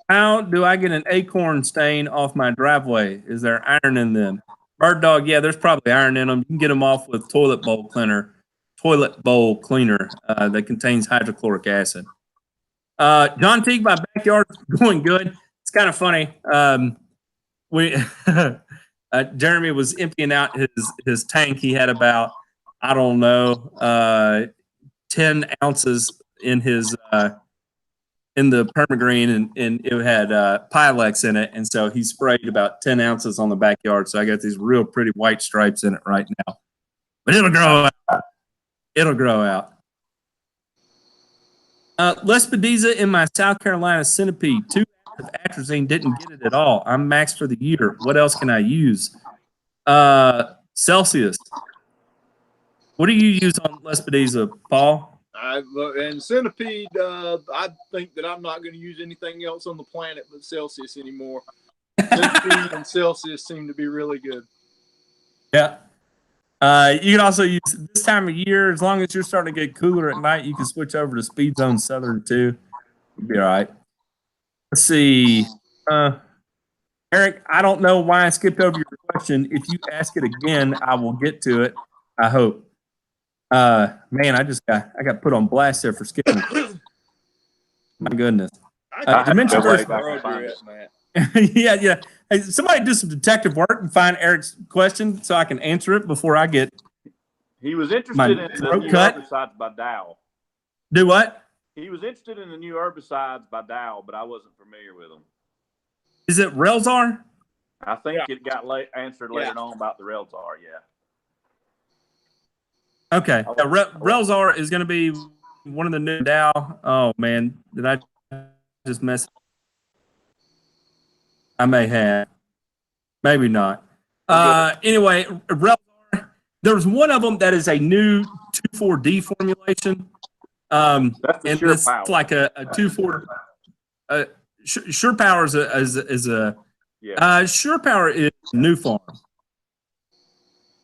How do I get an acorn stain off my driveway? Is there iron in them? Bird Dog, yeah, there's probably iron in them. You can get them off with toilet bowl cleaner that contains hydrochloric acid. John Teague, my backyard is going good. It's kind of funny. Jeremy was emptying out his tank. He had about, I don't know, 10 ounces in his in the Permagreen, and it had Pylex in it, and so he sprayed about 10 ounces on the backyard. So I got these real pretty white stripes in it right now, but it'll grow out. It'll grow out. Lespedeza in my South Carolina centipede. 2 of atrazine, didn't get it at all. I'm maxed for the year. What else can I use? Celsius. What do you use on Lespedeza, Paul? And centipede, I think that I'm not going to use anything else on the planet but Celsius anymore. Centipede and Celsius seem to be really good. Yeah. You can also use this time of year, as long as you're starting to get cooler at night, you can switch over to Speed Zone Southern too. You'll be all right. Let's see. Eric, I don't know why I skipped over your question. If you ask it again, I will get to it. I hope. Man, I got put on blast there for skipping. My goodness. Dimension versus yeah. Hey, somebody do some detective work and find Eric's question so I can answer it before I get. He was interested in the new herbicides by Dow. Do what? He was interested in the new herbicides by Dow, but I wasn't familiar with them. Is it Relzar? I think it got answered later on about the Relzar. Yeah. Okay. Relzar is going to be one of the new Dow. Oh man, did I just mess? I may have, maybe not. Anyway, Relzar, there's one of them that is a new 2,4-D formulation. And it's like a 2,4. Sure Power is a Sure Power is NuFarm.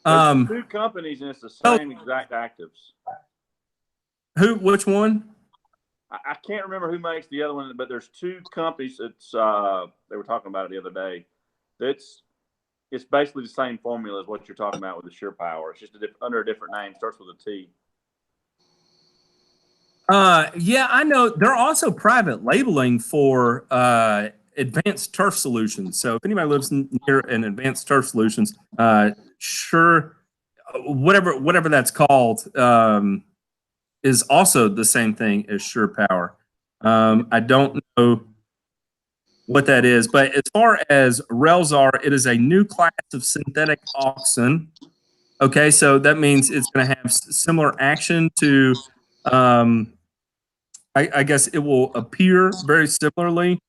There's 2 companies and it's the same exact actives. Which one? I can't remember who makes the other one, but there's 2 companies. It's they were talking about it the other day. It's basically the same formula as what you're talking about with the Sure Power. It's just under a different name. Starts with a T. Yeah, I know. They're also private labeling for Advanced Turf Solutions. So if anybody lives near an Advanced Turf Solutions, Sure, whatever that's called, is also the same thing as Sure Power. I don't know what that is, but as far as Relzar, it is a new class of synthetic auxin. Okay, so that means it's going to have similar action to, I guess it will appear very similarly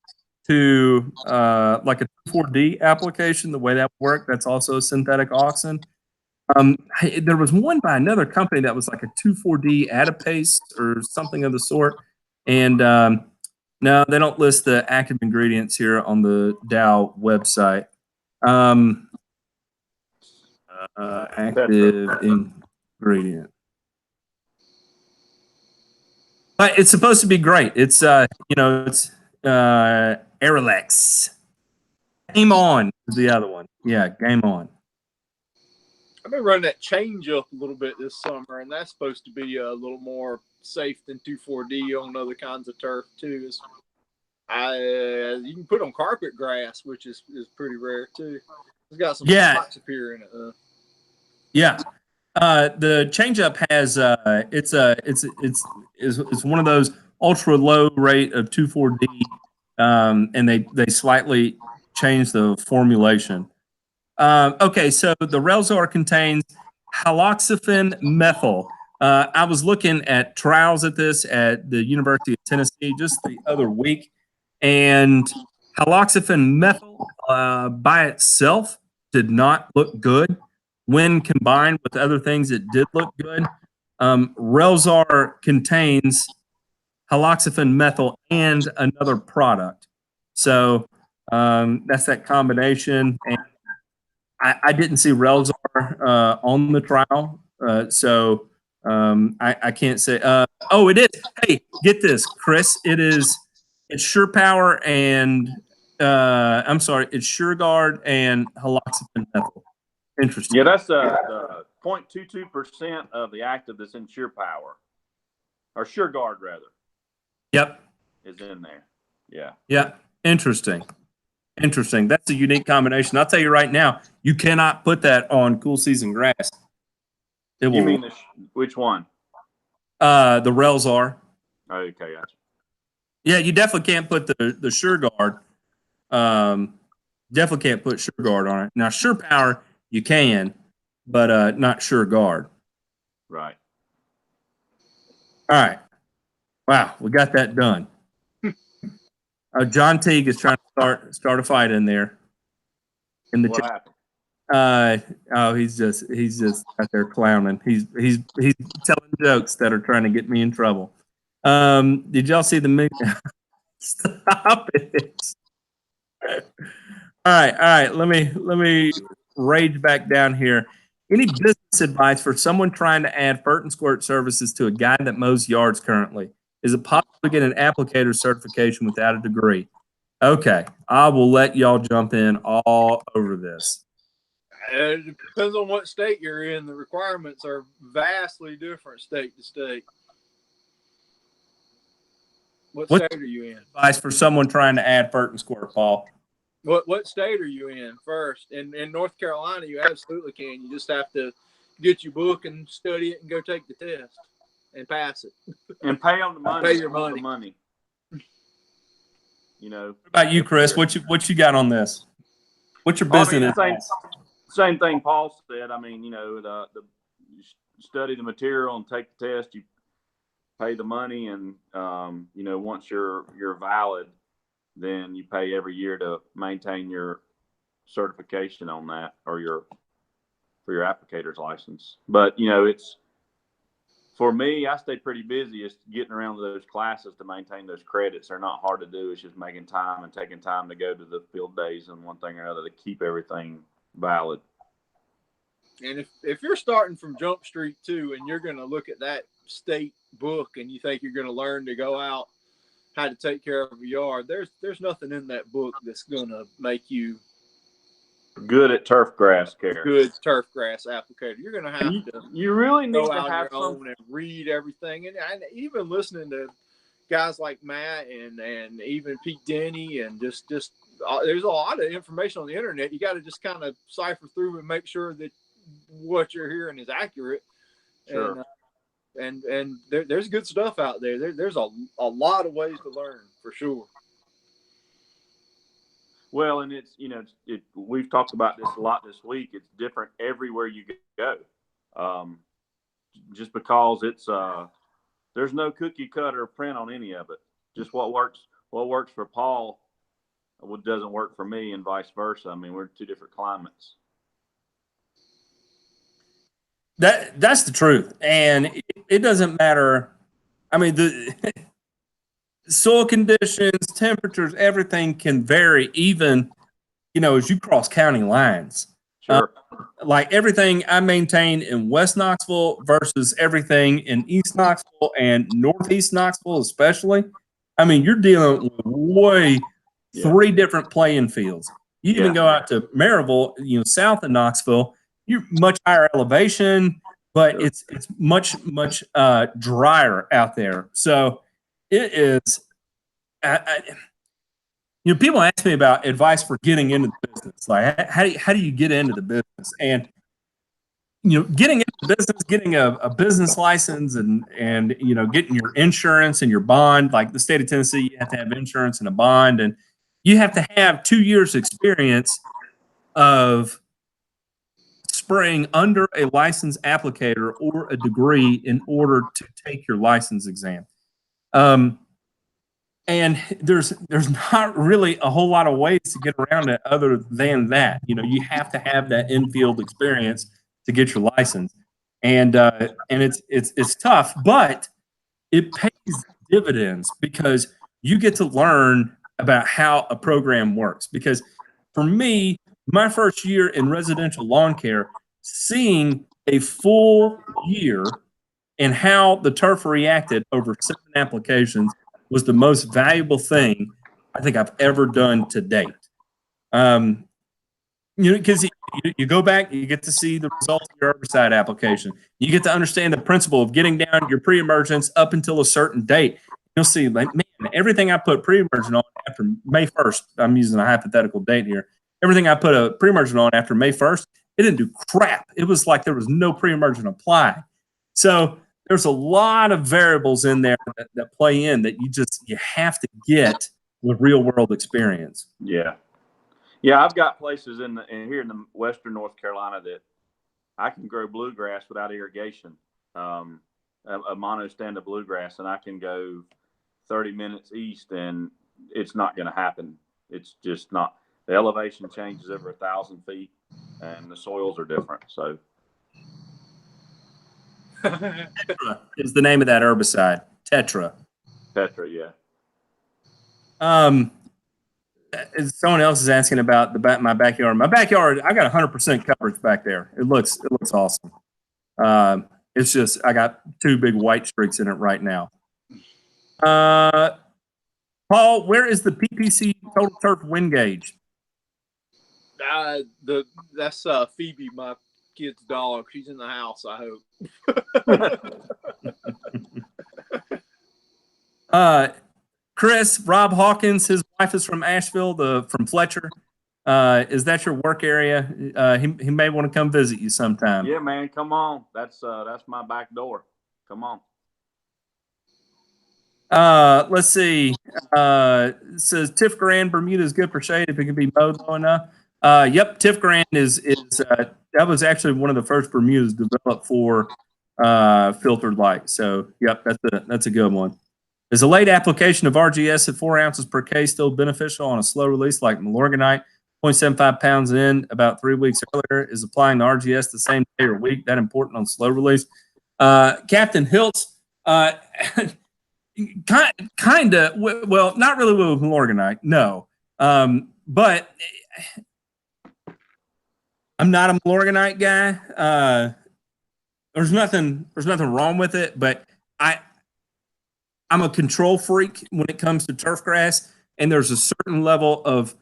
to like a 2,4-D application, the way that worked. That's also a synthetic auxin. There was one by another company that was like a 2,4-D adipase or something of the sort. And no, they don't list the active ingredients here on the Dow website. Active ingredient. But it's supposed to be great. It's it's Harrells. Game On is the other one. Yeah, Game On. I've been running that change up a little bit this summer, and that's supposed to be a little more safe than 2,4-D on other kinds of turf too. You can put on carpet grass, which is pretty rare too. It's got some spots appear in it. Yeah. The changeup has it's one of those ultra low rate of 2,4-D, and they slightly change the formulation. Okay, so the Relzar contains haloxyphene methyl. I was looking at trials at this at the University of Tennessee just the other week, and haloxyphene methyl by itself did not look good. When combined with other things, it did look good. Relzar contains haloxaphin methyl and another product. So that's that combination. And I didn't see Relzar on the trial, so I can't say. Oh, it is. Hey, get this, Chris. It's SurePower and I'm sorry, it's SureGuard and haloxaphin methyl. Interesting. Yeah, that's the 0.22% of the active that's in SurePower, or SureGuard rather. Yep. Is in there. Yeah. Yeah. Interesting. Interesting. That's a unique combination. I'll tell you right now, you cannot put that on cool season grass. You mean which one? The Relzar. Okay, gotcha. Yeah, you definitely can't put the SureGuard. Definitely can't put SureGuard on it. Now, SurePower you can, but not SureGuard. Right. All right. Wow, we got that done. John Teague is trying to start a fight in there. In the what chat. happened? Oh, he's just out there clowning. He's telling jokes that are trying to get me in trouble. Did y'all see the movie? Stop it. All right. Let me rage back down here. Any business advice for someone trying to add fert and squirt services to a guy that mows yards currently? Is it possible to get an applicator certification without a degree? Okay, I will let y'all jump in all over this. It depends on what state you're in. The requirements are vastly different state to state. What state are you in? Advice for someone trying to add fert and squirt, Paul. What state are you in first? In North Carolina, you absolutely can. You just have to get your book and study it and go take the test and pass it. And pay them the money. Pay your money. You know. What about you, Chris? What you got on this? What's your business? Same thing Paul said. I mean, you know, you study the material and take the test. You pay the money, and you know, once you're valid, then you pay every year to maintain your certification on that, or for your applicator's license. But you know, for me, I stay pretty busy. It's getting around to those classes to maintain those credits. They're not hard to do. It's just making time and taking time to go to the field days and one thing or another to keep everything valid. And if you're starting from Jump Street 2 and you're going to look at that state book and you think you're going to learn to go out how to take care of a yard, there's nothing in that book that's going to make you good at turf grass care. Good turf grass applicator. You're going to have to. You really need go to out have your own and read everything, and even listening to guys like Matt and even Pete Denny, and just there's a lot of information on the internet. You got to just kind of cipher through and make sure that what you're hearing is accurate. Sure. And there's good stuff out there. There's a lot of ways to learn for sure. Well, and it's, you know, we've talked about this a lot this week. It's different everywhere you go. Just because there's no cookie cutter print on any of it. Just what works for Paul doesn't work for me, and vice versa. I mean, we're in two different climates. That's the truth, and it doesn't matter. I mean, the soil conditions, temperatures, everything can vary, even, you know, as you cross county lines. Sure. Like everything I maintain in West Knoxville versus everything in East Knoxville and Northeast Knoxville, especially. I mean, you're dealing with three different playing fields. You even go out to Maryville, you know, south of Knoxville, you're much higher elevation, but it's much drier out there. So it is. You know, people ask me about advice for getting into the business. Like, how do you get into the business? And you know, getting into the business, getting a business license, and you know, getting your insurance and your bond. Like the state of Tennessee, you have to have insurance and a bond, and you have to have 2 years experience of spraying under a licensed applicator or a degree in order to take your license exam. And there's not really a whole lot of ways to get around it other than that. You know, you have to have that in-field experience to get your license, and it's tough, but it pays dividends because you get to learn about how a program works. Because for me, my first year in residential lawn care, seeing a full year and how the turf reacted over 7 applications was the most valuable thing I think I've ever done to date. Because you go back, you get to see the results of your herbicide application. You get to understand the principle of getting down your pre-emergence up until a certain date. You'll see, like, man, everything I put pre-emergent on after May 1st, I'm using a hypothetical date here. Everything I put a pre-emergent on after May 1st, it didn't do crap. It was like there was no pre-emergent applied. So there's a lot of variables in there that play in that you have to get with real world experience. Yeah. Yeah, I've got places in here in the western North Carolina that I can grow bluegrass without irrigation, a monostand of bluegrass, and I can go 30 minutes east, and it's not going to happen. It's just not. The elevation changes over 1,000 feet, and the soils are different. So, Tetra is the name of that herbicide. Tetra. Tetra, yeah. Someone else is asking about my backyard. My backyard, I got 100% coverage back there. It looks awesome. It's just I got 2 big white streaks in it right now. Paul, where is the PPC total turf wind gauge? That's Phoebe, my kid's dog. She's in the house, I hope. Chris, Rob Hawkins, his wife is from Asheville, from Fletcher. Is that your work area? He may want to come visit you sometime. Yeah, man, come on. That's my back door. Come on. Let's see. It says Tiff Grand Bermuda is good for shade if it can be mowed low enough. Yep, Tiff Grand is that was actually one of the first Bermudas developed for filtered light. So yep, that's a good one. Is a late application of RGS at 4 ounces per K still beneficial on a slow release like Milorganite, 0.75 pounds in about 3 weeks earlier? Is applying the RGS the same day or week that important on slow release? Captain Hiltz, kind of, well, not really with Milorganite, no. But I'm not a Milorganite guy. There's nothing wrong with it, but I'm a control freak when it comes to turf grass, and there's a certain level of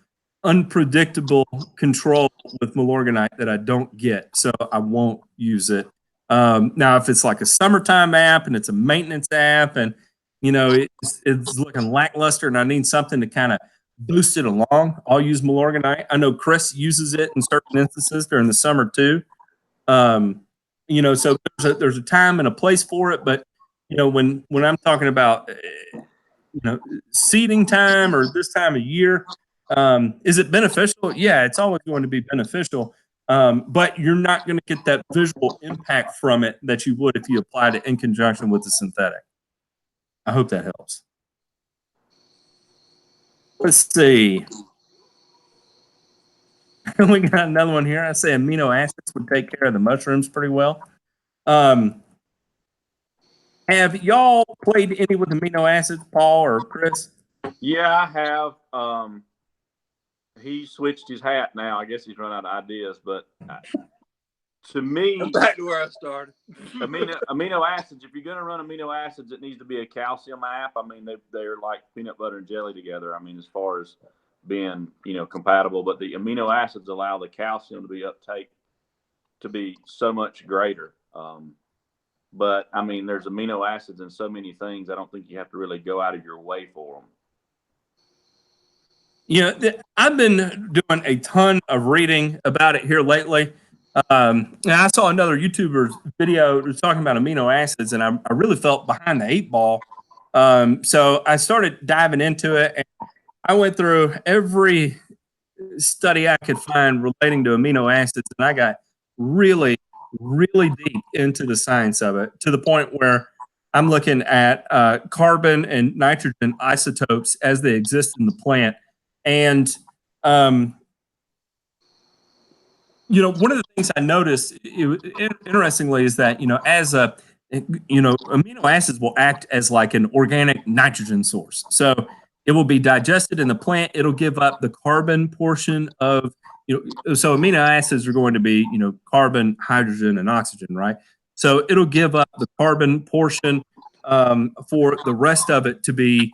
unpredictable control with Milorganite that I don't get, so I won't use it. Now, if it's like a summertime app and it's a maintenance app, and it's looking lackluster, and I need something to kind of boost it along, I'll use Milorganite. I know Chris uses it in certain instances during the summer too. So there's a time and a place for it, but when I'm talking about, seeding time or this time of year, is it beneficial? Yeah, it's always going to be beneficial. But you're not going to get that visual impact from it that you would if you applied it in conjunction with the synthetic. I hope that helps. Let's see. We got another one here. I say amino acids would take care of the mushrooms pretty well. Have y'all played any with amino acids, Paul or Chris? Yeah, I have. He switched his hat now. I guess he's run out of ideas. But to me, I'm back to where I started. amino acids. If you're going to run amino acids, it needs to be a calcium app. I mean, they're like peanut butter and jelly together. I mean, as far as being compatible, but the amino acids allow the calcium to be uptake to be so much greater. But I mean, there's amino acids in so many things. I don't think you have to really go out of your way for them. I've been doing a ton of reading about it here lately. And I saw another YouTuber's video was talking about amino acids, and I really felt behind the 8 ball. So I started diving into it, and I went through every study I could find relating to amino acids, and I got really deep into the science of it, to the point where I'm looking at carbon and nitrogen isotopes as they exist in the plant. And, one of the things I noticed, interestingly, is that, as amino acids will act as like an organic nitrogen source. So it will be digested in the plant. It'll give up the carbon portion of, so amino acids are going to be, carbon, hydrogen, and oxygen, right? So it'll give up the carbon portion for the rest of it to be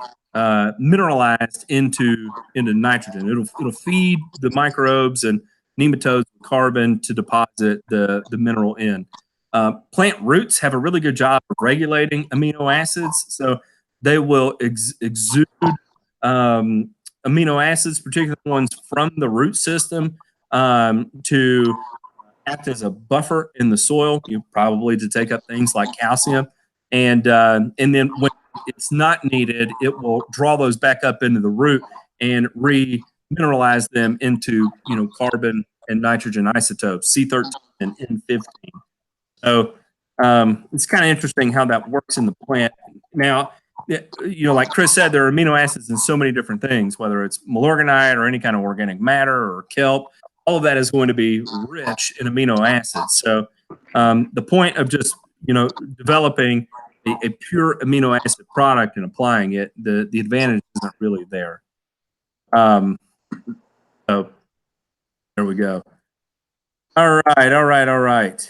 mineralized into nitrogen. It'll feed the microbes and nematodes with carbon to deposit the mineral in. Plant roots have a really good job of regulating amino acids, so they will exude amino acids, particularly ones from the root system, to act as a buffer in the soil, probably to take up things like calcium, and then when it's not needed, it will draw those back up into the root and re-mineralize them into carbon and nitrogen isotopes, C13 and N15. So it's kind of interesting how that works in the plant. Now, like Chris said, there are amino acids in so many different things, whether it's malorganite or any kind of organic matter or kelp. All of that is going to be rich in amino acids. So the point of just developing a pure amino acid product and applying it, the advantage isn't really there. So there we go. All right.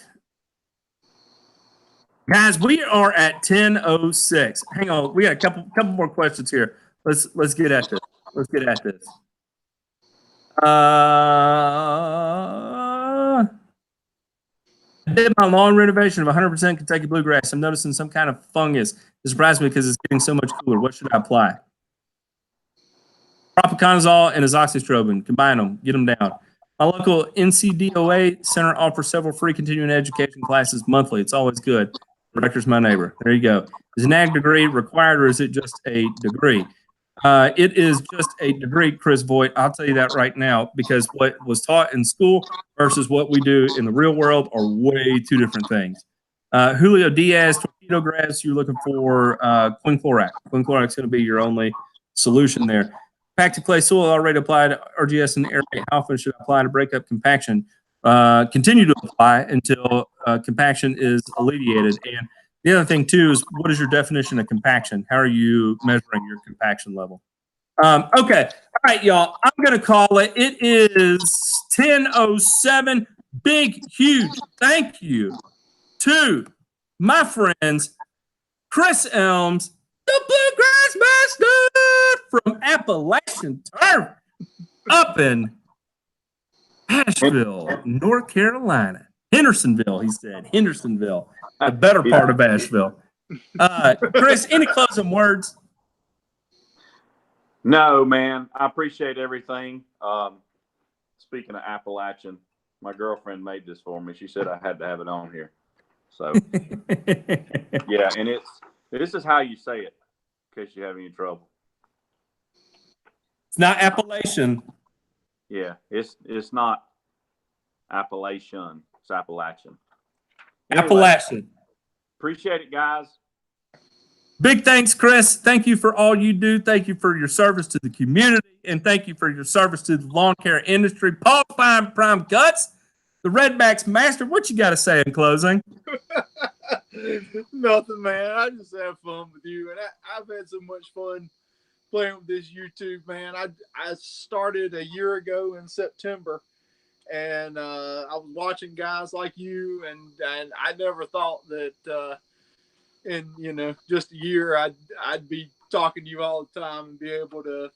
Guys, we are at 10:06. Hang on, we got a couple more questions here. Let's get at this. I did my lawn renovation of 100% Kentucky bluegrass. I'm noticing some kind of fungus. It surprised me because it's getting so much cooler. What should I apply? Propiconazole and azoxystrobin. Combine them. Get them down. My local NCDOA center offers several free continuing education classes monthly. It's always good. Director's my neighbor. There you go. Is an ag degree required, or is it just a degree? It is just a degree, Chris Voigt. I'll tell you that right now, because what was taught in school versus what we do in the real world are way two different things. Julio Diaz, torpedo grass, you're looking for quinclorac. Quinclorac is going to be your only solution there. Compacted clay soil already applied RGS and aerate. How often should I apply to break up compaction? Continue to apply until compaction is alleviated. And the other thing, too, is what is your definition of compaction? How are you measuring your compaction level? Okay. All right, y'all. I'm going to call it. It is 10:07. Big, huge thank you to my friends, Chris Elms, the Bluegrass Master from Appalachian Turf up in Asheville, North Carolina. Hendersonville, he said. Hendersonville, the better part of Asheville. Chris, any closing words? No, man. I appreciate everything. Speaking of Appalachian, my girlfriend made this for me. She said I had to have it on here. So, yeah, and this is how you say it, in case you have any trouble. It's not Appalachian. Yeah, it's not Appalachian. It's Appalachian. Anyway, Appalachian. Appreciate it, guys. Big thanks, Chris. Thank you for all you do. Thank you for your service to the community, and thank you for your service to the lawn care industry. Paul Prime Guts, the Redbacks Master. What you got to say in closing? Nothing, man. I just have fun with you, and I've had so much fun playing with this YouTube, man. I started a year ago in September, and I was watching guys like you, and I never thought that in just a year I'd be talking to you all the time and be able to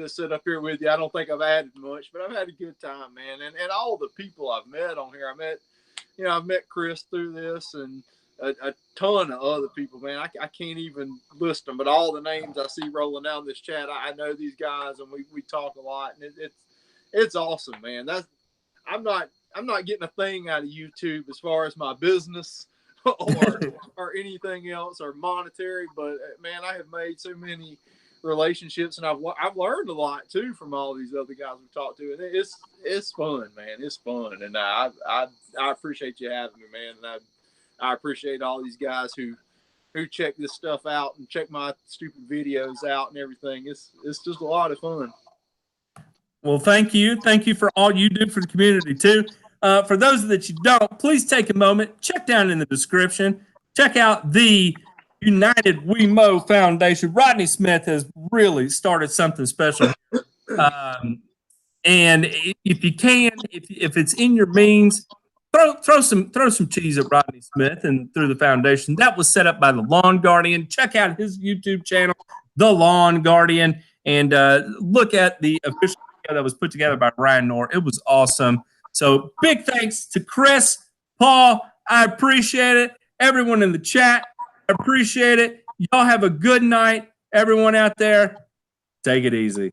sit up here with you. I don't think I've added much, but I've had a good time, man. And all the people I've met on here, I've met Chris through this, and a ton of other people, man. I can't even list them, but all the names I see rolling down this chat, I know these guys, and we talk a lot, and it's awesome, man. I'm not getting a thing out of YouTube as far as my business or anything else or monetary, but man, I have made so many relationships, and I've learned a lot too from all these other guys we've talked to, and it's fun, man. It's fun, and I appreciate you having me, man, and I appreciate all these guys who check this stuff out and check my stupid videos out and everything. It's just a lot of fun. Well, thank you. Thank you for all you do for the community too. For those that you don't, please take a moment, check down in the description. check out the United We Mow Foundation. Rodney Smith has really started something special. And if you can, if it's in your means, throw some cheese at Rodney Smith and through the foundation. That was set up by the Lawn Guardian. Check out his YouTube channel, The Lawn Guardian, and look at the official video that was put together by Ryan Knorr. It was awesome. So big thanks to Chris, Paul. I appreciate it. Everyone in the chat, I appreciate it. Y'all have a good night. Everyone out there, take it easy.